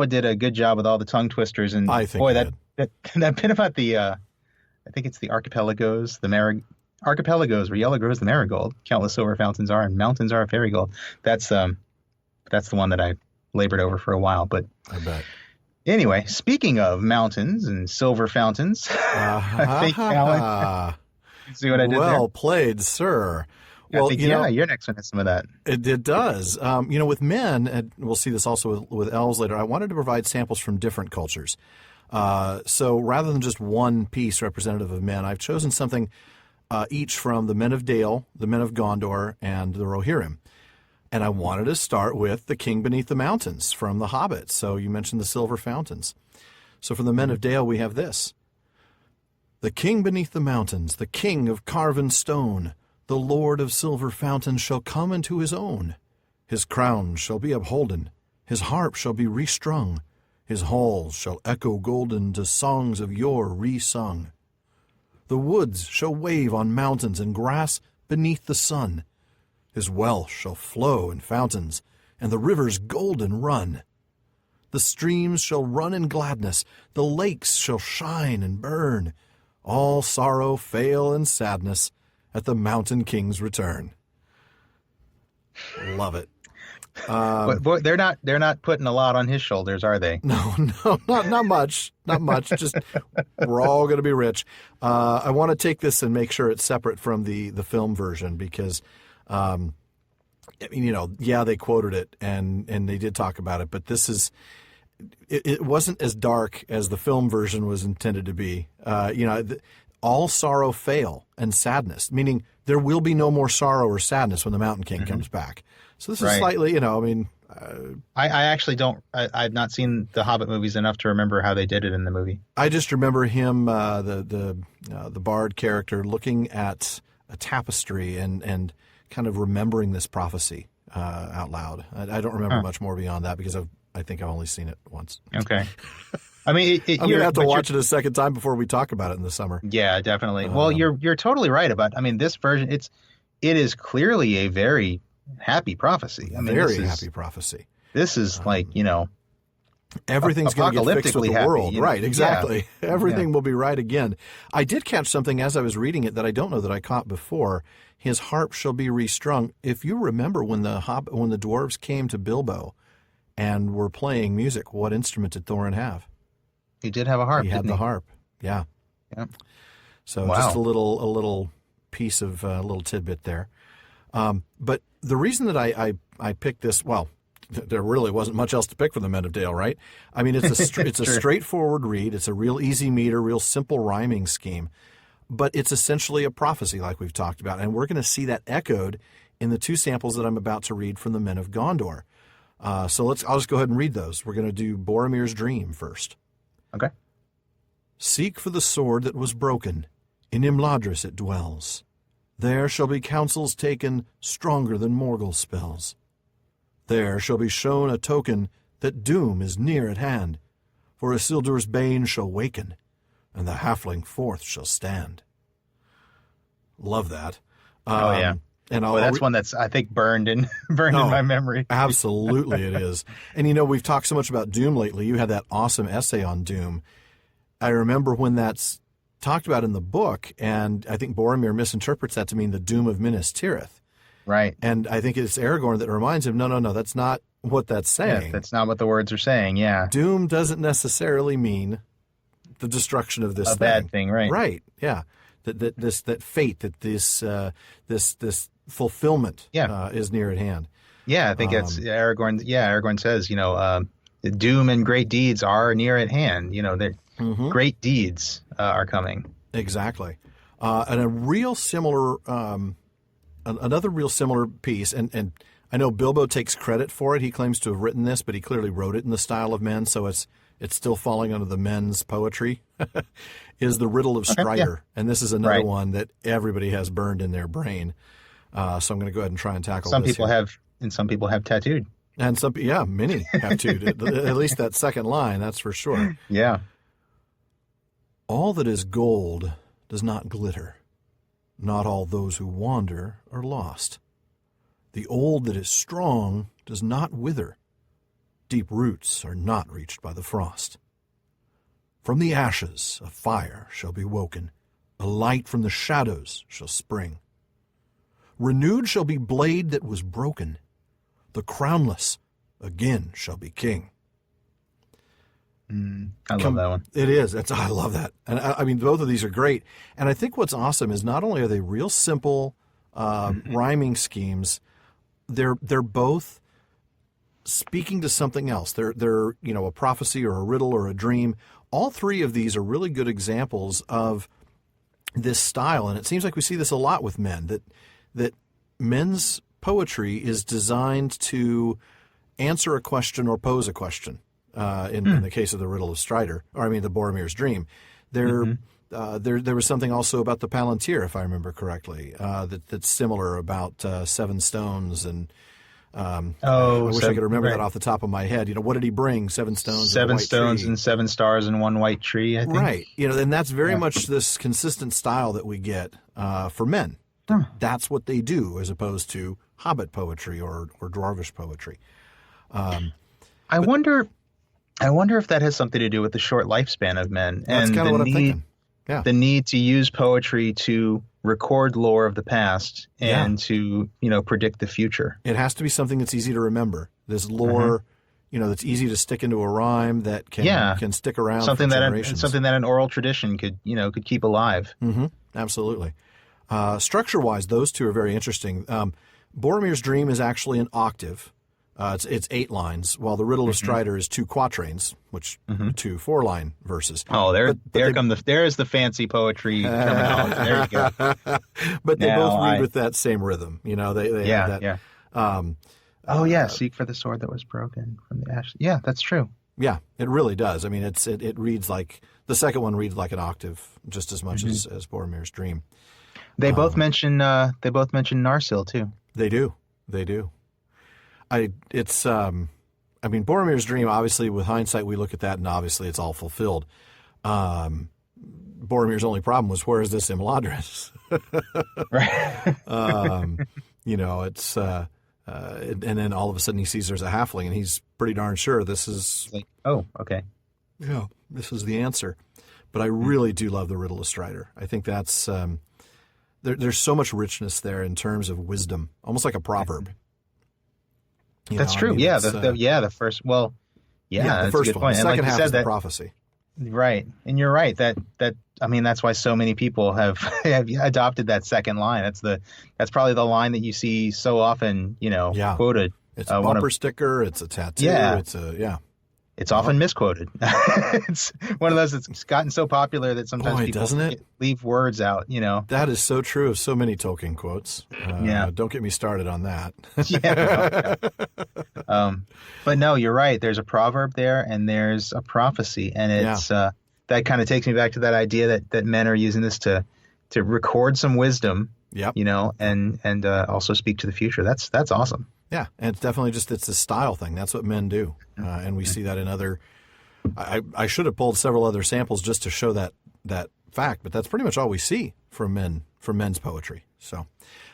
did a good job with all the tongue twisters. And I think boy, you that bit about the I think it's the archipelagos, archipelagos where yellow grows the marigold, countless silver fountains are, and mountains are fairy gold. That's the one that I labored over for a while. But I bet. anyway, speaking of mountains and silver fountains, I think Alan, see what I did there? Well played, sir. Well, I think, your next one has some of that. It does. With men, and we'll see this also with elves later, I wanted to provide samples from different cultures. So rather than just one piece representative of men, I've chosen something each from the men of Dale, the men of Gondor, and the Rohirrim. And I wanted to start with the King Beneath the Mountains from the Hobbit. So you mentioned the Silver Fountains. So for the men of Dale, we have this. The King beneath the mountains, the King of carven stone, the Lord of silver fountains shall come into his own. His crown shall be upholden, his harp shall be restrung, his halls shall echo golden to songs of yore re-sung. The woods shall wave on mountains and grass beneath the sun. His wealth shall flow in fountains, and the rivers golden run. The streams shall run in gladness, the lakes shall shine and burn. All sorrow fail and sadness at the Mountain King's return. Love it. Boy, they're not putting a lot on his shoulders, are they? No, not much. Not much. Just we're all going to be rich. I want to take this and make sure it's separate from the film version because, they quoted it and they did talk about it, but this is. It wasn't as dark as the film version was intended to be. All sorrow fail and sadness, meaning there will be no more sorrow or sadness when the Mountain King comes back. So this is slightly, I actually don't. I've not seen the Hobbit movies enough to remember how they did it in the movie. I just remember him, the Bard character, looking at a tapestry and kind of remembering this prophecy out loud. I don't remember much more beyond that because I think I've only seen it once. Okay. I mean, I'm going to have to watch it a second time before we talk about it in the summer. Yeah, definitely. Well, you're totally right about. I mean, this version it is clearly a very happy prophecy. I mean, very happy prophecy. This is everything's going to get fixed with the world, happy, right? Exactly. Yeah. Everything will be right again. I did catch something as I was reading it that I don't know that I caught before. His harp shall be restrung. If you remember when the dwarves came to Bilbo and were playing music, what instrument did Thorin have? He did have a harp. He had the harp. Yeah. Yeah. So just a little piece of a little tidbit there. But the reason that I picked this, well, there really wasn't much else to pick for the Men of Dale, right? I mean, it's a straightforward read. It's a real easy meter, real simple rhyming scheme, but it's essentially a prophecy, like we've talked about, and we're going to see that echoed in the two samples that I'm about to read from the Men of Gondor. So I'll just go ahead and read those. We're going to do Boromir's Dream first. Okay. Seek for the sword that was broken. In Imladris it dwells. There shall be counsels taken stronger than Morgul spells. There shall be shown a token that doom is near at hand. For Isildur's bane shall waken, and the halfling forth shall stand. Love that. Yeah. And that's one that's, I think, burned in my memory. Absolutely it is. And, we've talked so much about Doom lately. You had that awesome essay on Doom. I remember when that's talked about in the book, and I think Boromir misinterprets that to mean the doom of Minas Tirith. Right. And I think it's Aragorn that reminds him, no, that's not what that's saying. Yeah, that's not what the words are saying, yeah. Doom doesn't necessarily mean the destruction of this thing. A bad thing, right. Right, yeah. That fate, that this fulfillment is near at hand. Yeah, I think it's Aragorn. Yeah, Aragorn says, doom and great deeds are near at hand. Great deeds are coming. Exactly. And a real similar, another real similar piece, and I know Bilbo takes credit for it. He claims to have written this, but he clearly wrote it in the style of men, so it's still falling under the men's poetry, is the Riddle of Strider. And this is another one that everybody has burned in their brain. So I'm going to go ahead and try and tackle some this. Some people have tattooed. And many have tattooed. At least that second line, that's for sure. Yeah. All that is gold does not glitter. Not all those who wander are lost. The old that is strong does not wither. Deep roots are not reached by the frost. From the ashes a fire shall be woken. A light from the shadows shall spring. Renewed shall be blade that was broken. The crownless again shall be king. I love that one. It is. I love that. And I mean, both of these are great. And I think what's awesome is not only are they real simple, rhyming schemes, they're both speaking to something else. They're a prophecy or a riddle or a dream. All three of these are really good examples of this style, and it seems like we see this a lot with men, that men's poetry is designed to answer a question or pose a question. In the case of the Riddle of Strider, the Boromir's Dream, there was something also about the Palantir, if I remember correctly, that's similar about 7 stones and. I wish I could remember that off the top of my head. What did he bring? 7 stones, 7 stones, and 7 stars and 1 white tree. I think. Right. And that's very much this consistent style that we get for men. That's what they do, as opposed to Hobbit poetry or dwarvish poetry. I wonder if that has something to do with the short lifespan of men. That's kind of what I'm thinking. Yeah. The need to use poetry to record lore of the past and to, predict the future. It has to be something that's easy to remember. This lore, that's easy to stick into a rhyme that can stick around something for that generations. Something that an oral tradition could keep alive. Mm-hmm. Absolutely. Structure-wise, those two are very interesting. Boromir's Dream is actually an octave. It's 8 lines, while the Riddle of Strider is 2 quatrains, which 2 4-line verses. Oh, there's the fancy poetry terminology. There you go. But they both read with that same rhythm. They have that. Yeah. Seek for the sword that was broken from the ash. Yeah, that's true. Yeah, it really does. It reads like the second one reads like an octave just as much as Boromir's Dream. They both mention Narsil too. They do. Boromir's Dream, obviously, with hindsight, we look at that and obviously it's all fulfilled. Boromir's only problem was, where is this Imladris? Right. It's and then all of a sudden he sees there's a halfling and he's pretty darn sure this is like, oh, okay. Yeah, this is the answer. But I really do love the Riddle of Strider. I think that's there's so much richness there in terms of wisdom, almost like a proverb. That's true. The first. Well, the first one. The second half is the prophecy. Right, and you're right. That's why so many people have adopted that second line. That's probably the line that you see so often. Quoted. It's a bumper sticker. It's a tattoo. Yeah. It's often misquoted. It's one of those that's gotten so popular that sometimes people leave words out. That is so true of so many Tolkien quotes. Don't get me started on that. But no, you're right. There's a proverb there, and there's a prophecy, and it's that kind of takes me back to that idea that men are using this to record some wisdom. Yep. And also speak to the future. That's awesome. Yeah, and it's definitely it's a style thing. That's what men do, and we see that in other. I should have pulled several other samples just to show that fact, but that's pretty much all we see from men's poetry. So,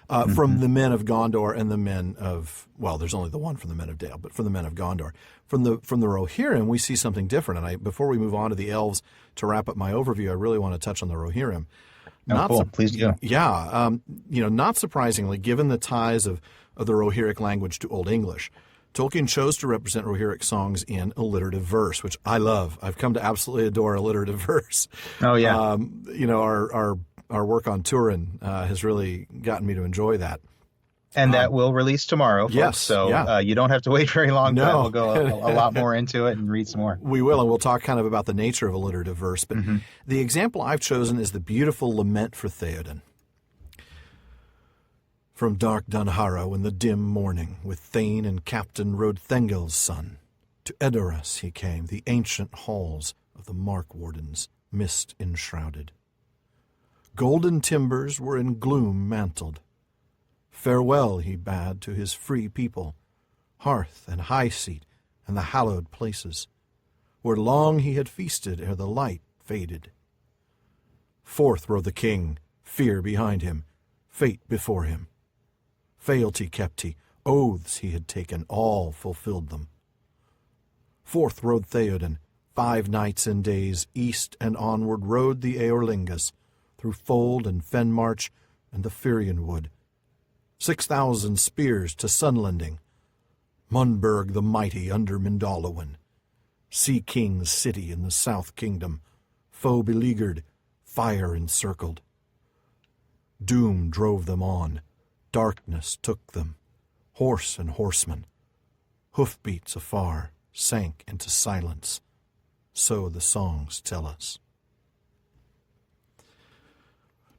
from the men of Gondor and the men of there's only the one from the men of Dale, but from the men of Gondor, from the Rohirrim, we see something different. And before we move on to the elves to wrap up my overview, I really want to touch on the Rohirrim. Cool. Please do. Yeah, not surprisingly, given the ties of the Rohirric language to Old English, Tolkien chose to represent Rohirric songs in alliterative verse, which I love. I've come to absolutely adore alliterative verse. Oh yeah. Our work on Turin has really gotten me to enjoy that. And that will release tomorrow, folks. Yes. So you don't have to wait very long. No. We'll go a lot more into it and read some more. We will, and we'll talk kind of about the nature of alliterative verse. But the example I've chosen is the beautiful Lament for Theoden. From dark Dunharrow in the dim morning, with Thane and Captain rode Thengil's son. To Edoras he came, the ancient halls of the Mark Wardens, mist enshrouded. Golden timbers were in gloom mantled. Farewell he bade to his free people, hearth and high seat and the hallowed places, where long he had feasted ere the light faded. Forth rode the king, fear behind him, fate before him. Fealty kept he, oaths he had taken, all fulfilled them. Forth rode Theoden, 5 nights and days, east and onward rode the Eorlingas, through fold and fen march and the Firion wood. 6,000 spears to Sunlanding, Munburg the mighty under Mindalluin, Sea King's city in the South Kingdom, foe beleaguered, fire encircled. Doom drove them on, darkness took them, horse and horseman. Hoofbeats afar sank into silence. So the songs tell us.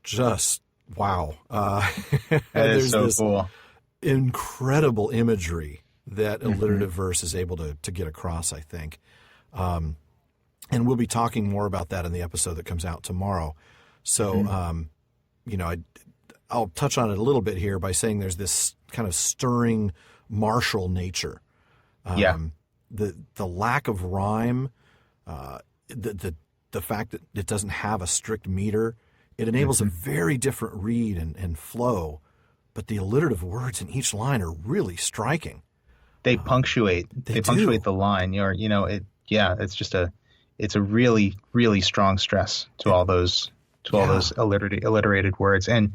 Just wow. That is so cool. Incredible imagery that alliterative verse is able to get across, I think. And we'll be talking more about that in the episode that comes out tomorrow. So, I'll touch on it a little bit here by saying there's this kind of stirring martial nature. The lack of rhyme, the fact that it doesn't have a strict meter, it enables a very different read and flow. But the alliterative words in each line are really striking. They punctuate. They punctuate the line. It's a really, really strong stress to all those alliterated words. And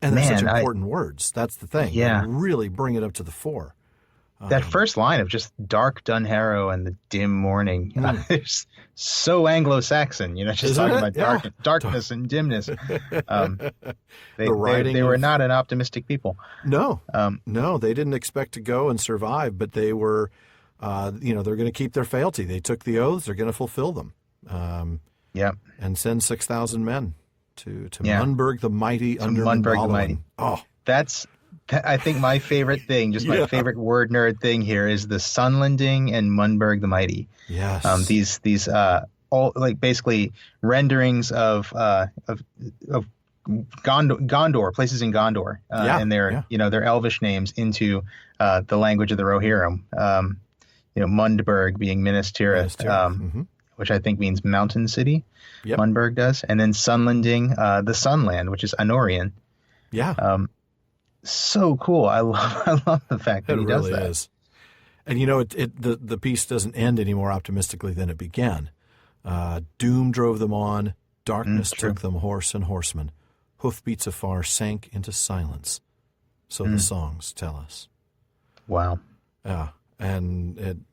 they're such important words. That's the thing. Yeah. They really bring it up to the fore. That first line of just dark Dunharrow and the dim morning, it's so Anglo-Saxon, just talking about darkness and dimness. They were not an optimistic people. No, they didn't expect to go and survive, but they were, they're going to keep their fealty. They took the oaths. They're going to fulfill them. And send 6,000 men to Mundberg the Mighty under Mundberg the Mighty. Oh, that's... I think my favorite thing, my favorite word nerd thing here is the Sunlanding and Mundberg the Mighty. Yes. These all like basically renderings of Gondor, places in Gondor, and their Elvish names into the language of the Rohirrim. Mundberg being Minas Tirith, which I think means mountain city. Yep. Mundberg does, and then Sunlanding, the Sunland, which is Anorian. Yeah. So cool. I love the fact that he does that. It really is. And the piece doesn't end any more optimistically than it began. Doom drove them on, darkness took them, horse and horseman. Hoofbeats afar sank into silence. So the songs tell us. Wow. Yeah. And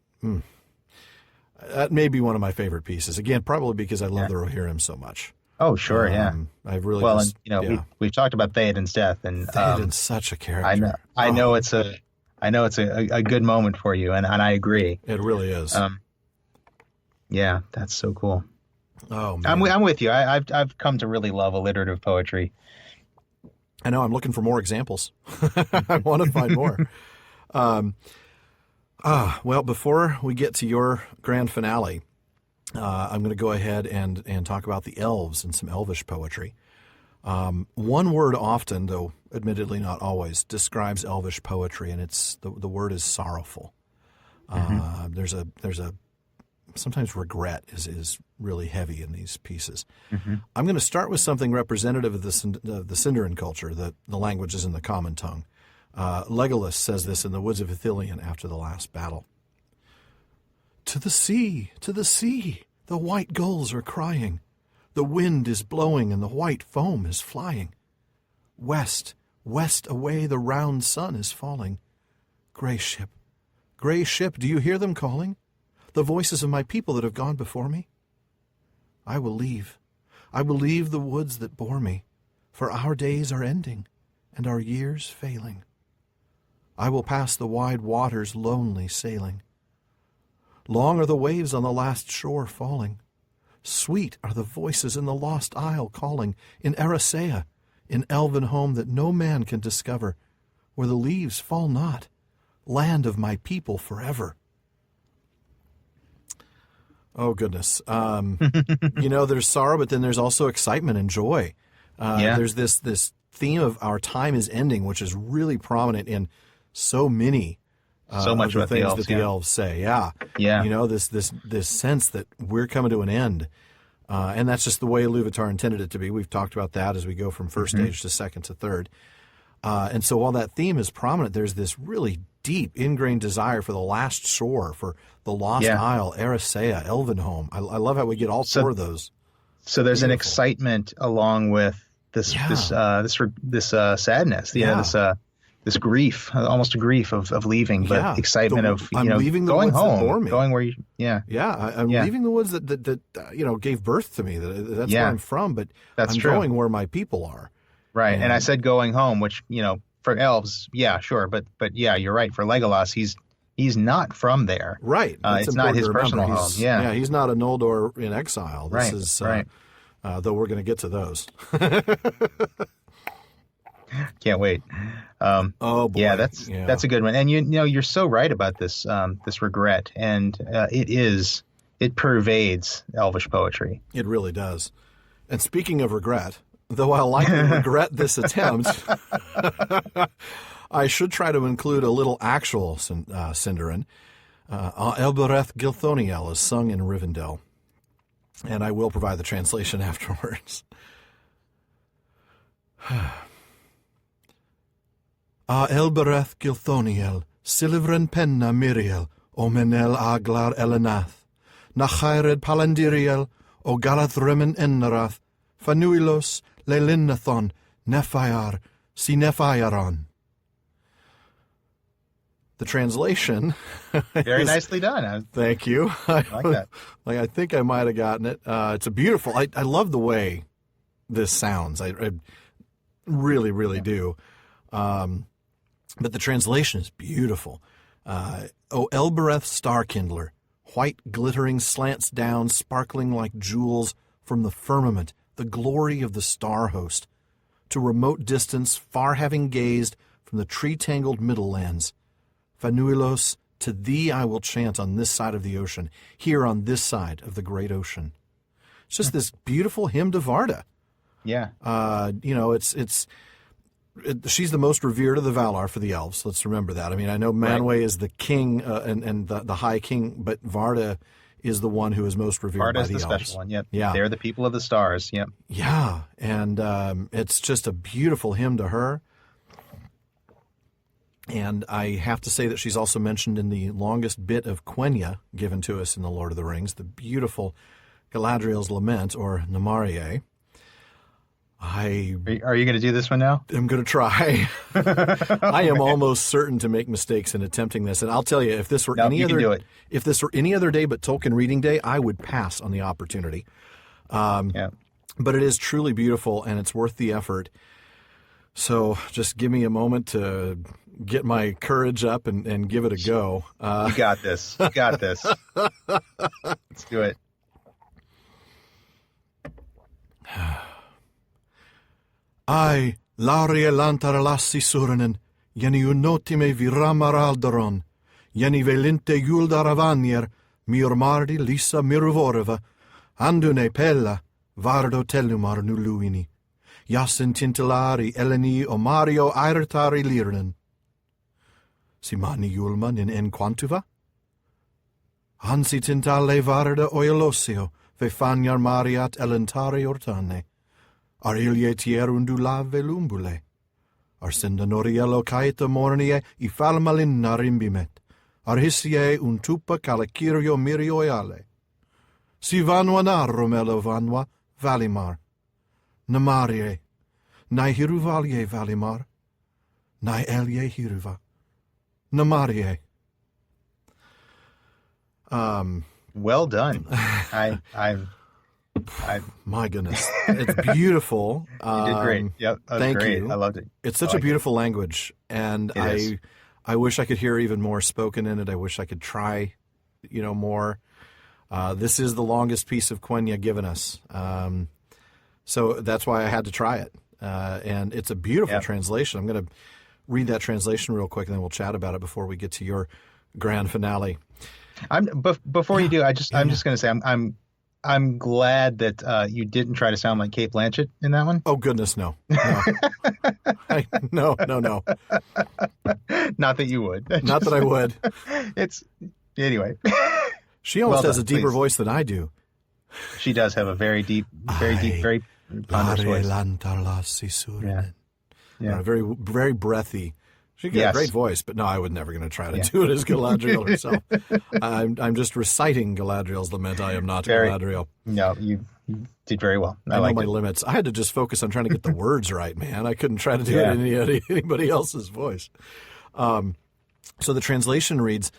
that may be one of my favorite pieces. Again, probably because I love the Rohirrim so much. Oh, sure, I've really we've talked about Theoden's death, and Theoden's such a character. I know it's a good moment for you, and I agree. It really is. That's so cool. Oh, man. I'm with you. I've come to really love alliterative poetry. I know. I'm looking for more examples. I want to find more. Well, before we get to your grand finale, I'm going to go ahead and talk about the elves and some elvish poetry. One word often, though admittedly not always, describes elvish poetry, and it's the word is sorrowful. There's a sometimes regret is really heavy in these pieces. I'm going to start with something representative of the Sindarin culture, the languages in the common tongue. Legolas says this in the woods of Ithilien after the last battle. To the sea, the white gulls are crying. The wind is blowing and the white foam is flying. West, west away the round sun is falling. Gray ship, do you hear them calling? The voices of my people that have gone before me? I will leave the woods that bore me, for our days are ending and our years failing. I will pass the wide waters lonely sailing. Long are the waves on the last shore falling. Sweet are the voices in the lost isle calling, in Erisea, in elven home that no man can discover, where the leaves fall not, land of my people forever. Oh, goodness. There's sorrow, but then there's also excitement and joy. There's this theme of our time is ending, which is really prominent in so many so much of what the things that the elves say. This sense that we're coming to an end, and that's just the way Iluvatar intended it to be. We've talked about that as we go from first stage to second to third, and so while that theme is prominent, there's this really deep ingrained desire for the last shore, for the lost isle, Erisea, Elvenhome. I love how we get all four of those. So there's an excitement along with this sadness, this grief, almost a grief of leaving, but excitement of leaving the going woods home, that bore me. Going where you I'm leaving the woods that gave birth to me. That's where I'm from, but that's I'm true. going where my people are. Right, and I said going home, which for elves, yeah, sure, but yeah, you're right. For Legolas, he's not from there. Right. It's not his personal home. Yeah. He's not a Noldor in exile. This is right. Though we're going to get to those. Can't wait. Oh boy. Yeah, that's a good one. And you know, you're so right about this this regret, and it pervades Elvish poetry. It really does. And speaking of regret, though I'll likely regret this attempt, I should try to include a little actual Sindarin. Elbereth Gilthoniel is sung in Rivendell, and I will provide the translation afterwards. Elbereth Gilthoniel, Silvren penna Miriel, Omenel aglar Elenath, Nachared Palandiriel, O Galathremen Enrath, Fanuilos, Lelinnathon, Nephayar, Sinephayaron. The translation. Very nicely done. Thank you. I like that. I think I might have gotten it. It's a beautiful. I love the way this sounds. I really, really do. But the translation is beautiful. O Elbereth Starkindler, white glittering slants down, sparkling like jewels from the firmament, the glory of the star host. To remote distance, far having gazed from the tree-tangled middle lands. Fanuilos, to thee I will chant on this side of the ocean, here on this side of the great ocean. It's just this beautiful hymn to Varda. Yeah. She's the most revered of the Valar for the elves. Let's remember that. I mean, I know Manwë is the king and the high king, but Varda is the one who is most revered by the elves. Varda's the special one, yep. Yeah. They're the people of the stars, yep. Yeah, and it's just a beautiful hymn to her. And I have to say that she's also mentioned in the longest bit of Quenya given to us in The Lord of the Rings, the beautiful Galadriel's Lament, or Namarie. Are you going to do this one now? I'm going to try. I am almost certain to make mistakes in attempting this, and I'll tell you, if this were any other day but Tolkien Reading Day, I would pass on the opportunity. Yeah. But it is truly beautiful, and it's worth the effort. So just give me a moment to get my courage up and give it a go. You got this. You got this. Let's do it. Ai, laurie lantar lassi surinen, jeni unotime viramar aldaron, jeni velinte juldaravanier, miormardi lisa miruvoreva, andune pella, vardo telumar nuluini, jasen tintilari eleni o Mario airtari lirnen. Simani julman in enquantuva? Hansi tintale varda oilosio, ve fanyar mariat elentari ortane. Ar ilie tierundula velumbule. Ar sendanoriello caeta mornie I falmalin narimbimet. Ar hisie un tupa calacirio mirioiale. Si vanwa narromelo vanwa valimar. Namarie. Nai hiruvalie valimar. Nai elie hiruva. Namarie. Well done. My goodness, it's beautiful. You did great. Yep, thank great. you. I loved it. It's such a beautiful language, and I wish I could hear even more spoken in it. I wish I could try, more. This is the longest piece of Quenya given us, so that's why I had to try it. And it's a beautiful translation. I'm going to read that translation real quick, and then we'll chat about it before we get to your grand finale. Before you do, I'm just going to say I'm glad that you didn't try to sound like Cate Blanchett in that one. Oh goodness, no. No. No. Not that you would. Not that I would. Anyway. She almost has a deeper voice than I do. She does have a very deep, very ponderous voice. Yeah. Very, very breathy. She got a great voice, but no, I was never going to try to do it as Galadriel herself. I'm just reciting Galadriel's Lament. I am not Galadriel. No, you did very well. I know my limits. I had to just focus on trying to get the words right, man. I couldn't try to do it in anybody else's voice. So the translation reads,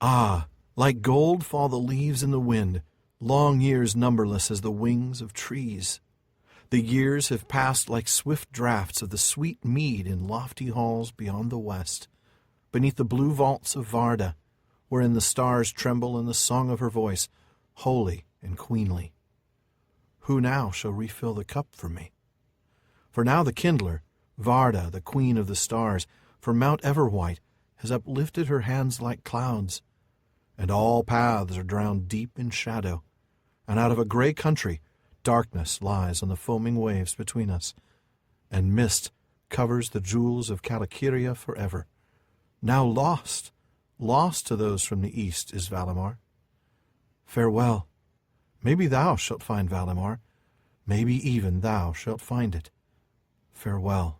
like gold fall the leaves in the wind, long years numberless as the wings of trees. The years have passed like swift draughts of the sweet mead in lofty halls beyond the west, beneath the blue vaults of Varda, wherein the stars tremble in the song of her voice, holy and queenly. Who now shall refill the cup for me? For now the kindler, Varda, the queen of the stars, from Mount Everwhite, has uplifted her hands like clouds, and all paths are drowned deep in shadow, and out of a grey country darkness lies on the foaming waves between us, and mist covers the jewels of Calakiria forever. Now lost to those from the east is Valimar. Farewell. Maybe thou shalt find Valimar. Maybe even thou shalt find it. Farewell.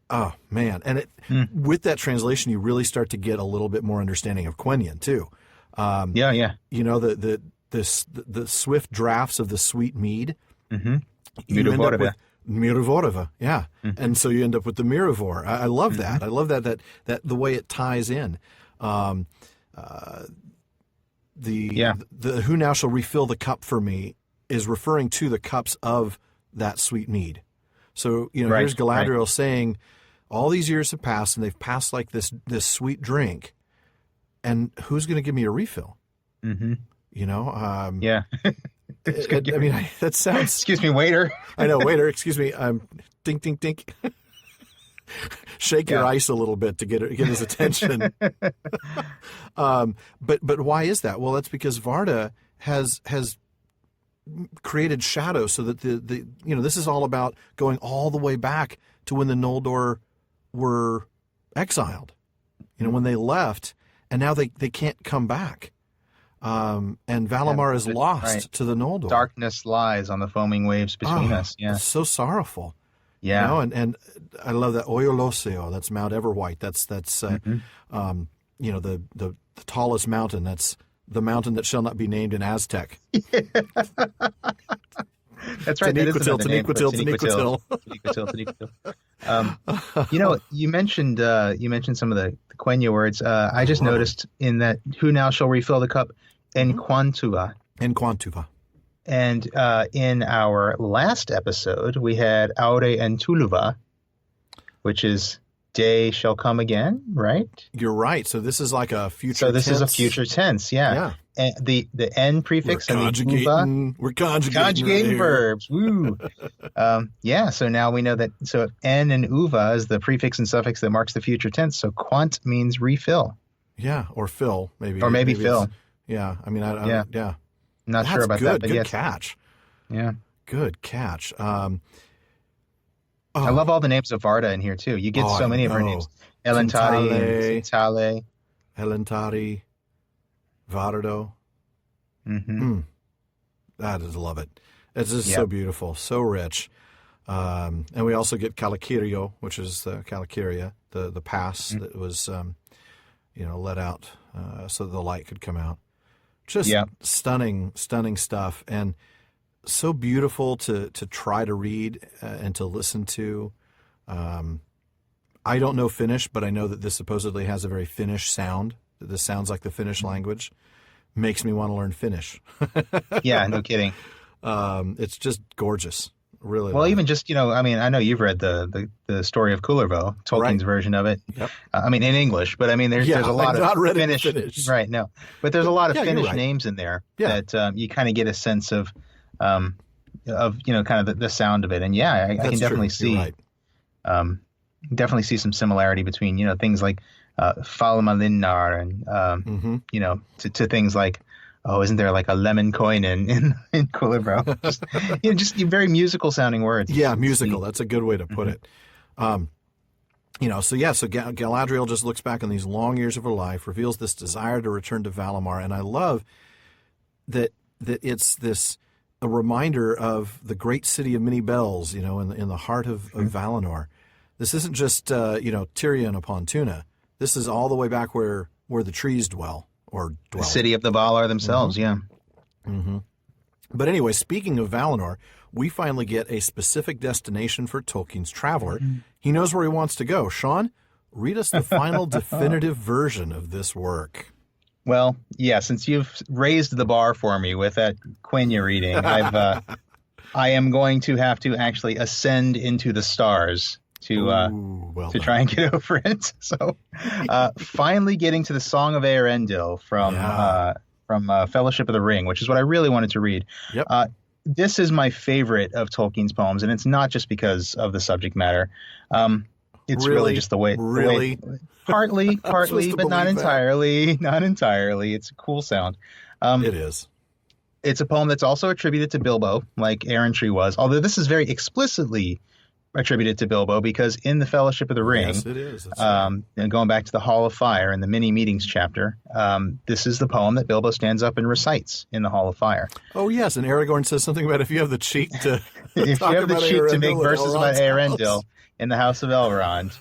Oh, man. And with that translation, you really start to get a little bit more understanding of Quenya, too. Yeah. You know, the swift draughts of the sweet mead. Mm-hmm. You end up with Miravorova, yeah. Mm-hmm. And so you end up with the Miravor. I love that. I love that the way it ties in. The who now shall refill the cup for me is referring to the cups of that sweet mead. So, you know, here's Galadriel saying, all these years have passed and they've passed like this sweet drink. And who's going to give me a refill? Mm-hmm. You know? Yeah. That sounds... Excuse me, waiter. I know, waiter, excuse me. Dink, dink, dink. Shake your ice a little bit to get his attention. But why is that? Well, that's because Varda has created shadow so that the this is all about going all the way back to when the Noldor were exiled. You know, when they left, and now they can't come back. And Valimar is lost to the Noldor. Darkness lies on the foaming waves between us. Yeah, it's so sorrowful. Yeah, you know, and I love that Oyoloseo. That's Mount Everwhite. That's the tallest mountain. That's the mountain that shall not be named in Aztec. That's right. Taniquetil. You mentioned some of the Quenya words. I just noticed in that who now shall refill the cup, Enquantua. And in our last episode, we had Aure and Tuluva, which is day shall come again, right? You're right. So this is like a future tense. So this is a future tense, yeah. And the N prefix and the Uva. We're conjugating verbs. Woo. So now we know that. So N and Uva is the prefix and suffix that marks the future tense. So quant means refill. Yeah, or fill, maybe. Or maybe fill. Yeah, I mean, yeah. Not sure about that, but good catch. Yeah. Good catch. I love all the names of Varda in here, too. You get so many of her names. Elentari and Tintale. Elentari, Vardo. Mm-hmm. I just love it. It's just so beautiful, so rich. And we also get Calakirio, which is the Calakiria, the pass that was, let out so the light could come out. Just stunning stuff, and so beautiful to try to read and to listen to. I don't know Finnish, but I know that this supposedly has a very Finnish sound. That this sounds like the Finnish language. Makes me want to learn Finnish. Yeah, no kidding. It's just gorgeous. Really. Well, even just, I know you've read the story of Kullervo, Tolkien's version of it. Yep. In English, but there's a lot of Finnish. Right, no. But there's a lot of Finnish names in there that you kind of get a sense of kind of the sound of it. And I can definitely see definitely see some similarity between, things like Falmalinnar and, to things like, isn't there like a lemon coin in Kullervo? just very musical sounding words. Yeah, musical. That's a good way to put it. So Galadriel just looks back on these long years of her life, reveals this desire to return to Valimar, and I love that it's a reminder of the great city of many bells, in the heart of Valinor. This isn't just Tirion upon Tuna. This is all the way back where the trees dwell. The city of the Valar themselves, Mm-hmm. But anyway, speaking of Valinor, we finally get a specific destination for Tolkien's traveler. Mm-hmm. He knows where he wants to go. Shawn, read us the final definitive version of this work. Well, yeah, since you've raised the bar for me with that Quenya reading, I am going to have to actually ascend into the stars to try and get over it. So, finally getting to the Song of Eärendil from Fellowship of the Ring, which is what I really wanted to read. Yep. This is my favorite of Tolkien's poems, and it's not just because of the subject matter. It's really just the way. Partly, but not entirely. Not entirely. It's a cool sound. It is. It's a poem that's also attributed to Bilbo, like Errantry was, although this is very explicitly attributed to Bilbo because in the Fellowship of the Ring, yes, it is. And going back to the Hall of Fire in the mini meetings chapter, this is the poem that Bilbo stands up and recites in the Hall of Fire. Oh yes, and Aragorn says something about if you have the cheek to if you have the cheek to make verses about Elrond's Eärendil in the House of Elrond,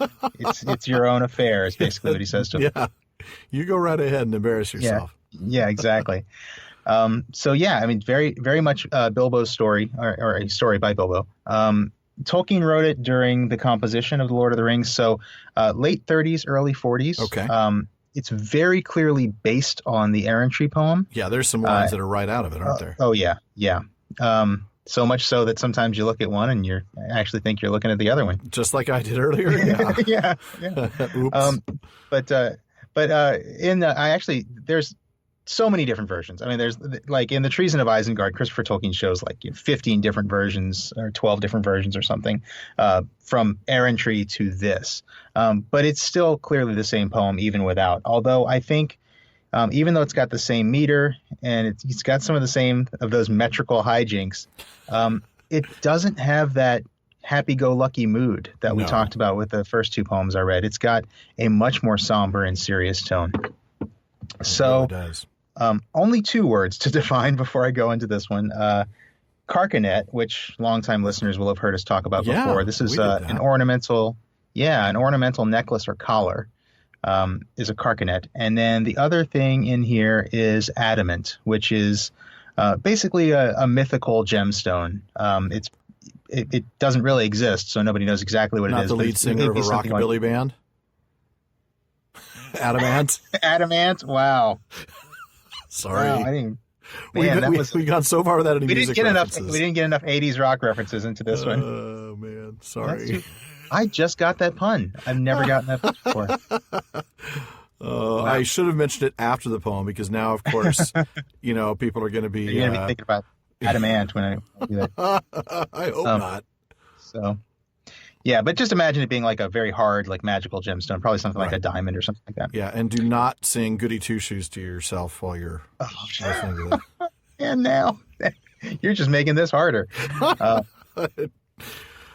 it's your own affair. Is basically what he says to him. Yeah, you go right ahead and embarrass yourself. Yeah, exactly. So yeah, I mean, very, very much Bilbo's story, or a story by Bilbo. Tolkien wrote it during the composition of The Lord of the Rings, so late 30s, early 40s. Okay. It's very clearly based on the Errantry poem. Yeah, there's some lines that are right out of it, aren't there? Oh yeah. So much so that sometimes you look at one and you actually think you're looking at the other one. Just like I did earlier. Yeah. Oops. There's so many different versions. I mean, there's like in the Treason of Isengard, Christopher Tolkien shows like 15 different versions or 12 different versions or something from Errantry to this. But it's still clearly the same poem even without. Although I think even though it's got the same meter and it's got some of the same of those metrical hijinks, it doesn't have that happy-go-lucky mood that we talked about with the first two poems I read. It's got a much more somber and serious tone. So it does. Only two words to define before I go into this one. Carcanet, which longtime listeners will have heard us talk about before. This is an ornamental necklace or collar is a carcanet. And then the other thing in here is adamant, which is basically a mythical gemstone. It doesn't really exist, so nobody knows exactly what it is. Not the lead singer of a rockabilly band? Adamant? Adamant? Wow. Sorry. Wow, we've gone so far without any music references. We didn't get enough 80s rock references into this one. Oh, man. Sorry. I just got that pun. I've never gotten that pun before. Wow. I should have mentioned it after the poem because now, of course, people are going to be... You're going to be thinking about adamant when I do that. I hope not. So... Yeah, but just imagine it being like a very hard, like magical gemstone, probably something like a diamond or something like that. Yeah, and do not sing Goody Two Shoes to yourself while you're listening to that. And now you're just making this harder. All right.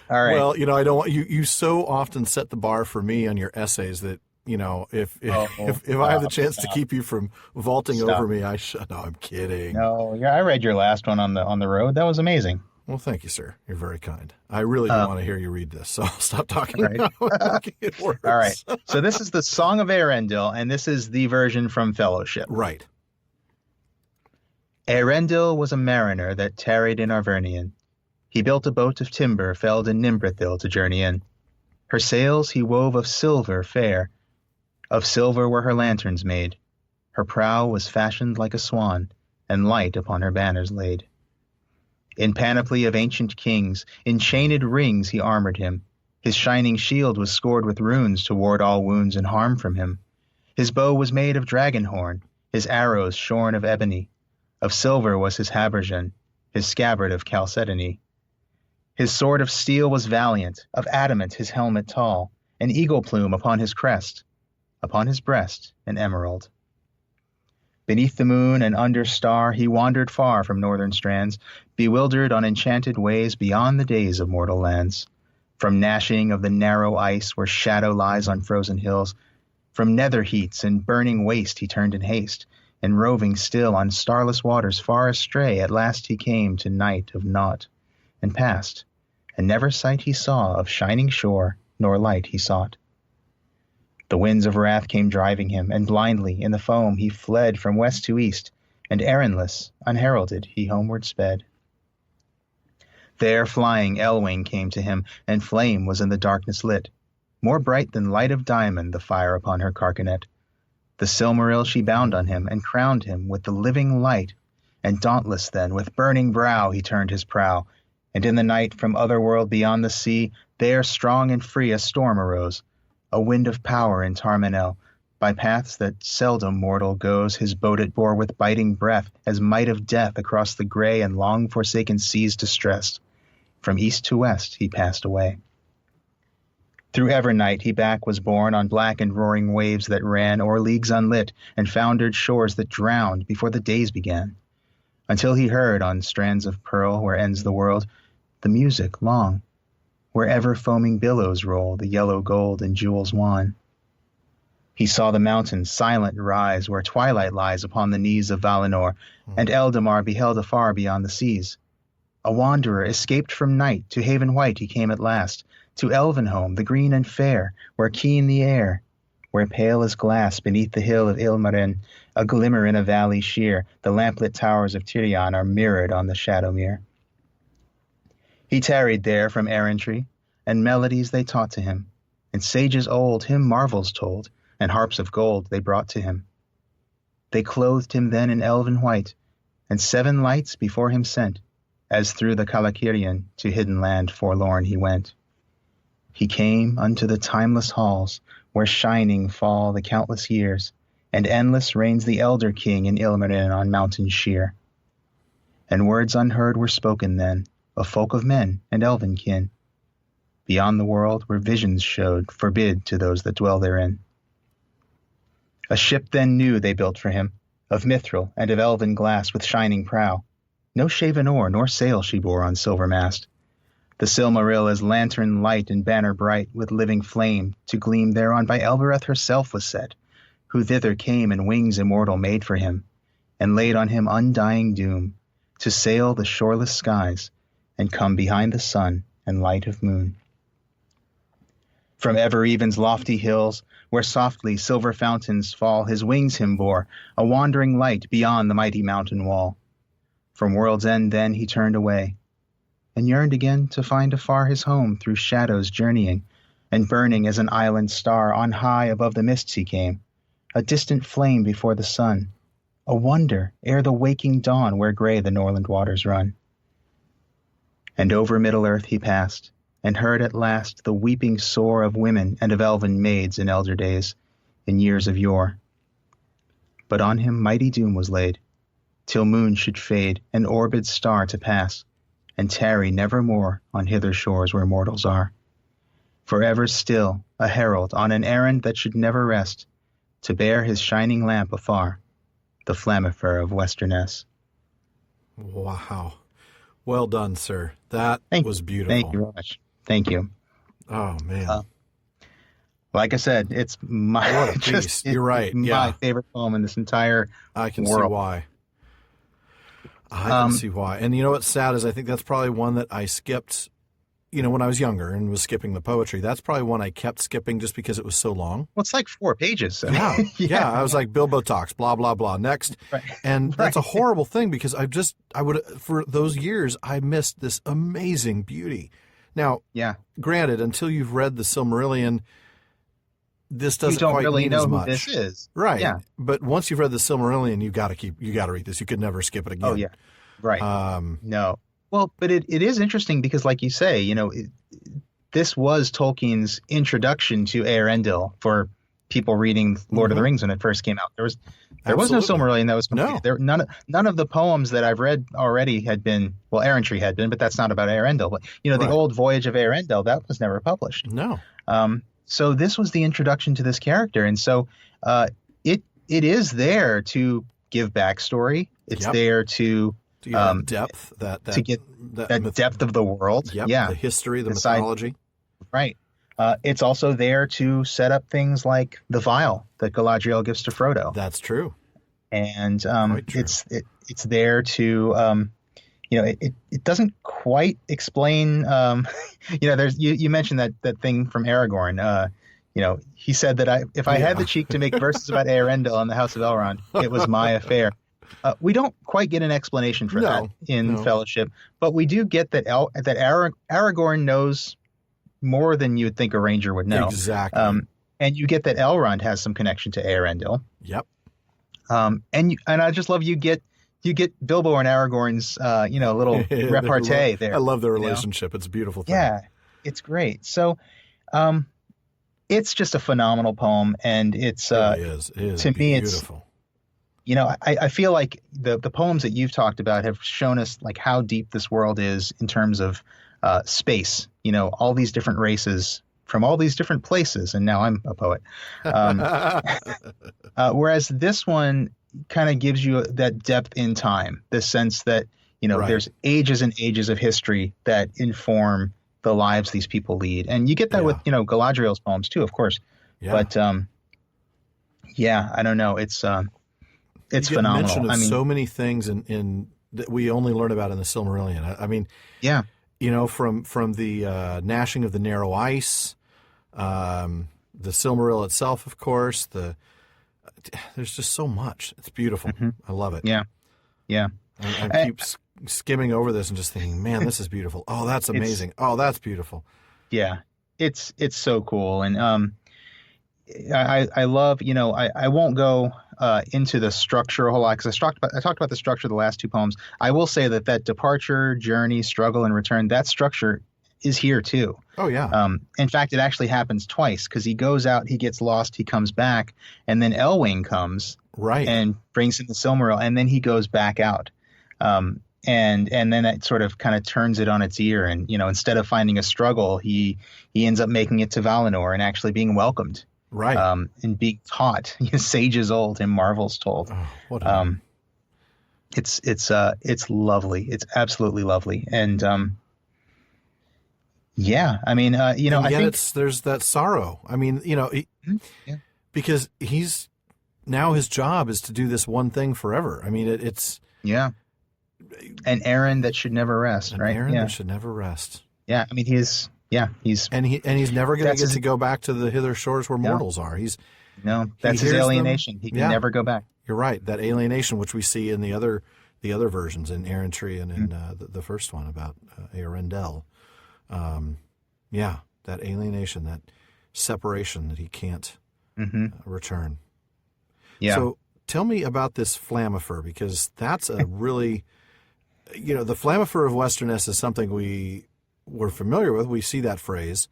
Well, I don't want you so often set the bar for me on your essays that if I have the chance to keep you from vaulting over me, I should. No, I'm kidding. No, yeah, I read your last one on the road. That was amazing. Well, thank you, sir. You're very kind. I really don't want to hear you read this, so I'll stop talking. Right. All right. So this is the Song of Eärendil, and this is the version from Fellowship. Right. Eärendil was a mariner that tarried in Arvernian. He built a boat of timber felled in Nimbrethil to journey in. Her sails he wove of silver fair. Of silver were her lanterns made. Her prow was fashioned like a swan, and light upon her banners laid. In panoply of ancient kings, in chained rings he armored him. His shining shield was scored with runes to ward all wounds and harm from him. His bow was made of dragon horn, his arrows shorn of ebony. Of silver was his habergeon, his scabbard of chalcedony. His sword of steel was valiant, of adamant his helmet tall, an eagle plume upon his crest, upon his breast an emerald. Beneath the moon and under star he wandered far from northern strands, bewildered on enchanted ways beyond the days of mortal lands. From gnashing of the narrow ice where shadow lies on frozen hills, from nether heats and burning waste he turned in haste, and roving still on starless waters far astray, at last he came to night of naught, and passed, and never sight he saw of shining shore, nor light he sought. The winds of wrath came driving him, and blindly in the foam he fled from west to east, and errandless, unheralded, he homeward sped. There flying Elwing came to him, and flame was in the darkness lit, more bright than light of diamond the fire upon her carcanet. The Silmaril she bound on him, and crowned him with the living light, and dauntless then, with burning brow he turned his prow, And in the night from other world beyond the sea, there strong and free a storm arose, a wind of power in Tarmanel. By paths that seldom mortal goes, his boat it bore with biting breath, as might of death across the gray and long-forsaken seas distressed. From east to west he passed away. Through Evernight he back was borne on black and roaring waves that ran o'er leagues unlit, and foundered shores that drowned before the days began. Until he heard on strands of pearl, where ends the world, the music long, where ever foaming billows roll, the yellow gold and jewels wan. He saw the mountains silent rise, where twilight lies upon the knees of Valinor, and Eldamar beheld afar beyond the seas. A wanderer escaped from night, to haven white he came at last, to Elvenhome, the green and fair, where keen the air, where pale as glass beneath the hill of Ilmarinen, a glimmer in a valley sheer, the lamplit towers of Tirion are mirrored on the Shadowmere. He tarried there from errantry, and melodies they taught to him, and sages old him marvels told, and harps of gold they brought to him. They clothed him then in elven white, and 7 lights before him sent, as through the Calakirion to hidden land forlorn he went. He came unto the timeless halls, where shining fall the countless years, and endless reigns the elder king in Ilmarinen on mountain sheer. And words unheard were spoken then, of folk of men and elven kin. Beyond the world where visions showed, forbid to those that dwell therein. A ship then new they built for him, of mithril and of elven glass with shining prow. No shaven oar nor sail she bore on silver mast. The Silmaril as lantern light and banner bright, with living flame, to gleam thereon by Elbereth herself was set, who thither came and wings immortal made for him, and laid on him undying doom, to sail the shoreless skies, and come behind the sun and light of moon. From Ever-Even's lofty hills, where softly silver fountains fall, his wings him bore, a wandering light beyond the mighty mountain wall. From world's end then he turned away, and yearned again to find afar his home through shadows journeying, and burning as an island star on high above the mists he came, a distant flame before the sun, a wonder ere the waking dawn where gray the Norland waters run. And over Middle-earth he passed, and heard at last the weeping sore of women and of elven maids in elder days, in years of yore. But on him mighty doom was laid, till moon should fade and orbed star to pass, and tarry nevermore on hither shores where mortals are. Forever still a herald on an errand that should never rest, to bear his shining lamp afar, the Flammifer of Westerness. Wow. Well done, sir. That was beautiful. Thank you very much. Thank you. Oh, man. Like I said, it's my what a piece. You're right. My favorite poem in this entire I can world. see why. I can see why. And you know what's sad is I think that's probably one that I skipped, when I was younger and was skipping the poetry. That's probably one I kept skipping just because it was so long. Well, it's like 4 pages. So. Yeah. I was like, Bilbo talks, blah, blah, blah. Next. Right. And that's a horrible thing because for those years, I missed this amazing beauty. Now, granted, until you've read the Silmarillion, this doesn't quite really mean know as who much. This is. Right. Yeah. But once you've read the Silmarillion, you got to read this. You could never skip it again. Oh, yeah. Right. No. Well, but it is interesting because, like you say, this was Tolkien's introduction to Eärendil for people reading Lord of the Rings when it first came out. There was no Silmarillion that was complete. No. None of the poems that I've read already had been, well, Errantry had been, but that's not about Eärendil. But the old Voyage of Eärendil, that was never published. No. So this was the introduction to this character, and so it is there to give backstory. It's there to depth to get that depth of the world. Yep, yeah, the history, the mythology. Right. It's also there to set up things like the vial that Galadriel gives to Frodo. That's true. And true. It's there to it doesn't quite explain. There's you mentioned that thing from Aragorn. He said that if I had the cheek to make verses about Eärendil and the House of Elrond, it was my affair. We don't quite get an explanation for that in Fellowship, but we do get that Aragorn knows more than you would think a ranger would know. Exactly. And you get that Elrond has some connection to Eärendil. Yep. And I just love you get you get Bilbo and Aragorn's, little repartee there. I love their relationship. It's a beautiful thing. Yeah, it's great. So, it's just a phenomenal poem, and it's It is to me, beautiful. I feel like the poems that you've talked about have shown us like how deep this world is in terms of space. All these different races from all these different places, and now I'm a poet. Whereas this one kind of gives you that depth in time, the sense that Right. there's ages and ages of history that inform the lives these people lead, and you get that with Galadriel's poems too, of course. Yeah. But I don't know. It's phenomenal. Mention of so many things in that we only learn about in the Silmarillion. I mean, yeah, from the gnashing of the narrow ice, the Silmaril itself, of course. There's just so much. It's beautiful. Mm-hmm. I love it. Yeah. I keep skimming over this and just thinking, man, this is beautiful. Oh, that's amazing. Oh, that's beautiful. Yeah, it's so cool, and I love. I won't go into the structure a whole lot because I talked about the structure of the last two poems. I will say that departure, journey, struggle, and return, that structure is here too. Oh yeah. In fact, it actually happens twice because he goes out, he gets lost, he comes back, and then Elwing comes and brings in the Silmaril, and then he goes back out. And then it sort of kind of turns it on its ear, and instead of finding a struggle, he ends up making it to Valinor and actually being welcomed. Right. And being taught. Sages old and marvels told. Oh, what it's lovely. It's absolutely lovely. And I mean, I think there's that sorrow. I mean, because he's now his job is to do this one thing forever. I mean, it's an errand that should never rest, right? An errand that should never rest. Yeah, I mean, he's never going to get to go back to the hither shores where mortals are. That's his alienation. He can never go back. You're right. That alienation, which we see in the other versions in Errantry and in the first one about Eärendil. That alienation, that separation that he can't return. Yeah. So tell me about this Flammifer, because that's a really, the Flammifer of Westernesse is something we're familiar with. We see that phrase.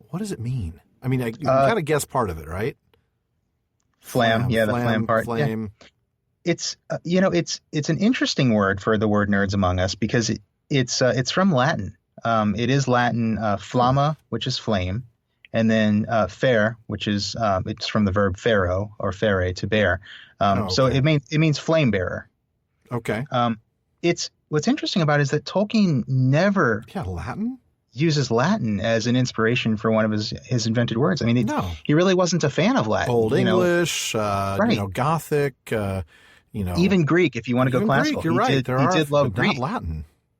What does it mean? I mean, you got to guess part of it, right? Flam, the flam part. Flame. Yeah. It's it's an interesting word for the word nerds among us because it's from Latin. It is Latin flamma, which is flame, and then fer, which is it's from the verb fero or fere, to bear. So it means flame bearer. Okay. It's what's interesting about it is that Tolkien never Latin uses Latin as an inspiration for one of his invented words. I mean, he really wasn't a fan of Latin. Old English, Gothic, even Greek. If you want to go classical, You're right. He did love Greek,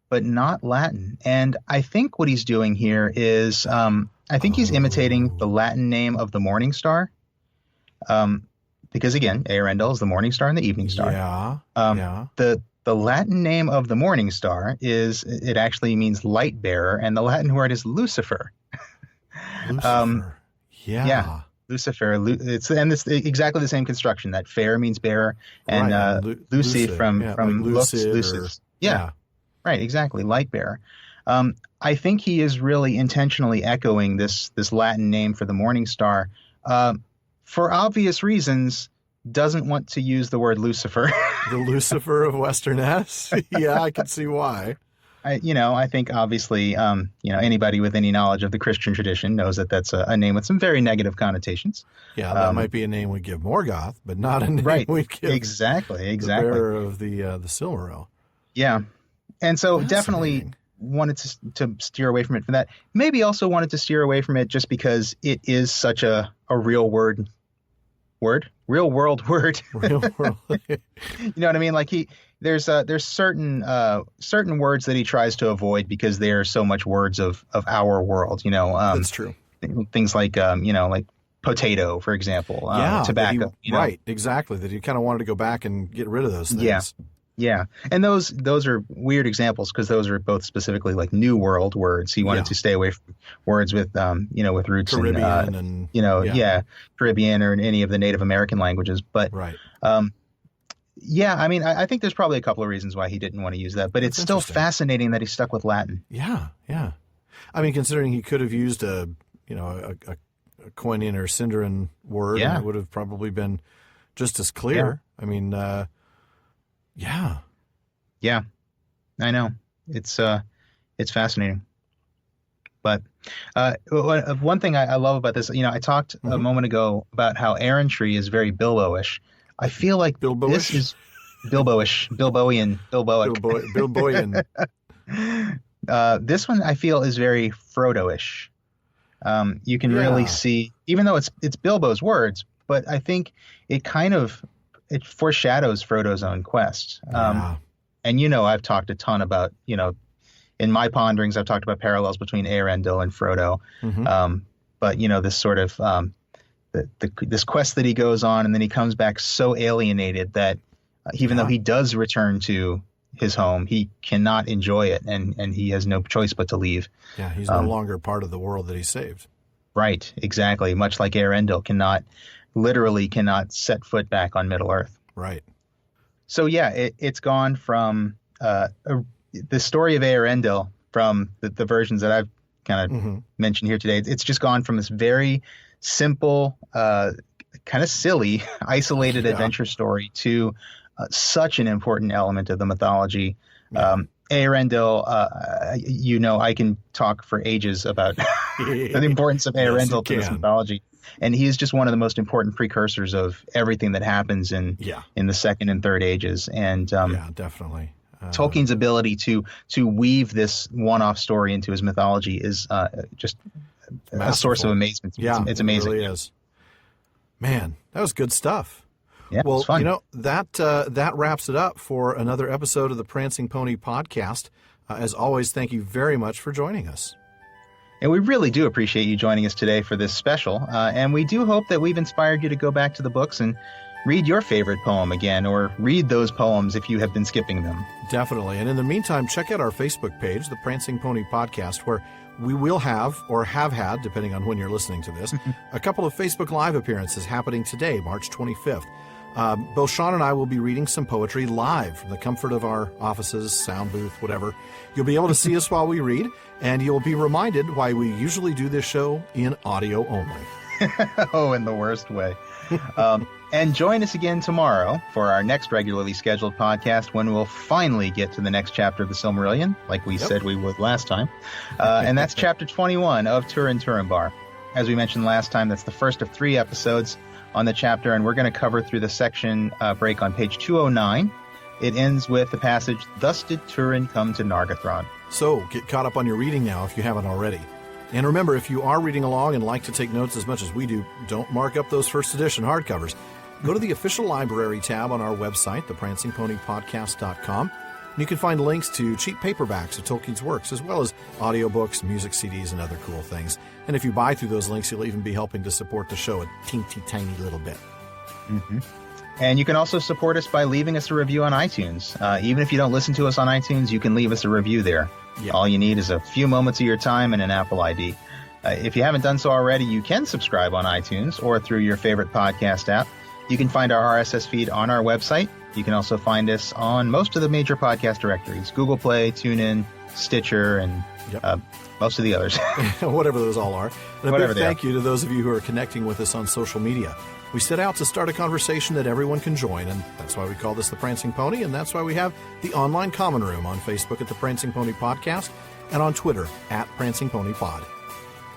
but not Latin. And I think what he's doing here is, I think he's imitating the Latin name of the morning star. Because again, Eärendil is the morning star and the evening star. Yeah. The Latin name of the morning star it actually means light bearer, and the Latin word is Lucifer. Lucifer. Lucifer. It's exactly the same construction. That fair means bearer, and Lucy from Lucis. Yeah. Right, exactly, light bearer. I think he is really intentionally echoing this Latin name for the morning star. For obvious reasons, doesn't want to use the word Lucifer. The Lucifer of Westernesse? Yeah, I can see why. I think obviously, anybody with any knowledge of the Christian tradition knows that that's a name with some very negative connotations. Yeah, that might be a name we'd give Morgoth, but not a name we'd give exactly the bearer of the Silmaril. Yeah, and so definitely wanted to steer away from it for that. Maybe also wanted to steer away from it just because it is such a real world word. You know what I mean? Like there's certain words that he tries to avoid because they are so much words of our world. That's true. Things like like potato, for example. Tobacco. Right, exactly. That he kind of wanted to go back and get rid of those things. Yeah, and those are weird examples because those are both specifically like New World words. He wanted to stay away from words with with roots Caribbean in Caribbean or in any of the Native American languages. But Yeah, I mean, I think there's probably a couple of reasons why he didn't want to use that, but it's still fascinating that he stuck with Latin. Yeah, yeah. I mean, considering he could have used a Koine or Sindarin word, and it would have probably been just as clear. Yeah. I mean, yeah. Yeah, I know. It's fascinating. But one thing I love about this, I talked a moment ago about how errantry is very Bilbo-ish. I feel like this is Bilbo-ish, Bilboian, Bilboic. Bilboian. This one I feel is very Frodo-ish. You can really see, even though it's Bilbo's words, but I think it it foreshadows Frodo's own quest. And I've talked a ton about, in my ponderings, I've talked about parallels between Eärendil and Frodo. But this sort of this quest that he goes on, and then he comes back so alienated that even though he does return to his home, he cannot enjoy it, and he has no choice but to leave. Yeah, he's no longer part of the world that he saved. Right, exactly. Much like Eärendil cannot set foot back on Middle Earth. Right. So it's gone from the story of Eärendil, from the versions that I've kind of mentioned here today. It's just gone from this very simple, kind of silly, isolated adventure story to such an important element of the mythology. Eärendil, I can talk for ages about the importance of Eärendil to this mythology. And he is just one of the most important precursors of everything that happens in the second and third ages. And definitely. Tolkien's ability to weave this one-off story into his mythology is just a source of amazement. Yeah, it's amazing. It really is. Man, that was good stuff. Yeah, well, it's fun. That wraps it up for another episode of the Prancing Pony podcast. As always, thank you very much for joining us. And we really do appreciate you joining us today for this special. And we do hope that we've inspired you to go back to the books and read your favorite poem again, or read those poems if you have been skipping them. Definitely. And in the meantime, check out our Facebook page, the Prancing Pony Podcast, where we will have, or have had, depending on when you're listening to this, a couple of Facebook Live appearances happening today, March 25th. Both Shawn and I will be reading some poetry live from the comfort of our offices, sound booth, whatever. You'll be able to see us while we read, and you'll be reminded why we usually do this show in audio only. Oh, in the worst way. And join us again tomorrow for our next regularly scheduled podcast, when we'll finally get to the next chapter of the Silmarillion, like we said we would last time. And that's chapter 21 of Turin Turambar. As we mentioned last time, that's the first of 3 episodes on the chapter, and we're going to cover through the section break on page 209. It ends with the passage, "Thus did Turin come to Nargothrond." So get caught up on your reading now if you haven't already. And remember, if you are reading along and like to take notes as much as we do, don't mark up those first edition hardcovers. Go to the official library tab on our website, theprancingponypodcast.com. And you can find links to cheap paperbacks of Tolkien's works, as well as audiobooks, music CDs, and other cool things. And if you buy through those links, you'll even be helping to support the show a teeny tiny little bit. And you can also support us by leaving us a review on iTunes. Even if you don't listen to us on iTunes, you can leave us a review there. All you need is a few moments of your time and an Apple ID. If you haven't done so already, you can subscribe on iTunes or through your favorite podcast app. You can find our RSS feed on our website. You can also find us on most of the major podcast directories, Google Play, TuneIn, Stitcher, and most of the others. Whatever those all are. And a big thank you to those of you who are connecting with us on social media. We set out to start a conversation that everyone can join, and that's why we call this the Prancing Pony, and that's why we have the online common room on Facebook at the Prancing Pony Podcast and on Twitter at Prancing Pony Pod.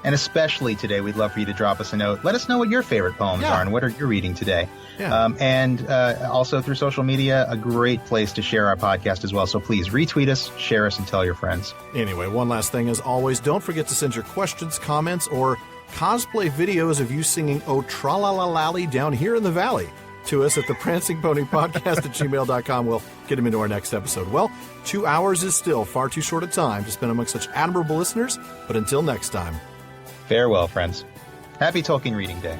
And especially today, we'd love for you to drop us a note. Let us know what your favorite poems are and what are you reading today. And also through social media, a great place to share our podcast as well. So please retweet us, share us, and tell your friends. Anyway, one last thing as always, don't forget to send your questions, comments, or cosplay videos of you singing "Oh Tra-la-la-lally" down here in the valley to us at the Prancing Pony Podcast at gmail.com. We'll get them into our next episode. Well, 2 hours is still far too short a time to spend among such admirable listeners, but until next time. Farewell, friends. Happy Tolkien Reading Day.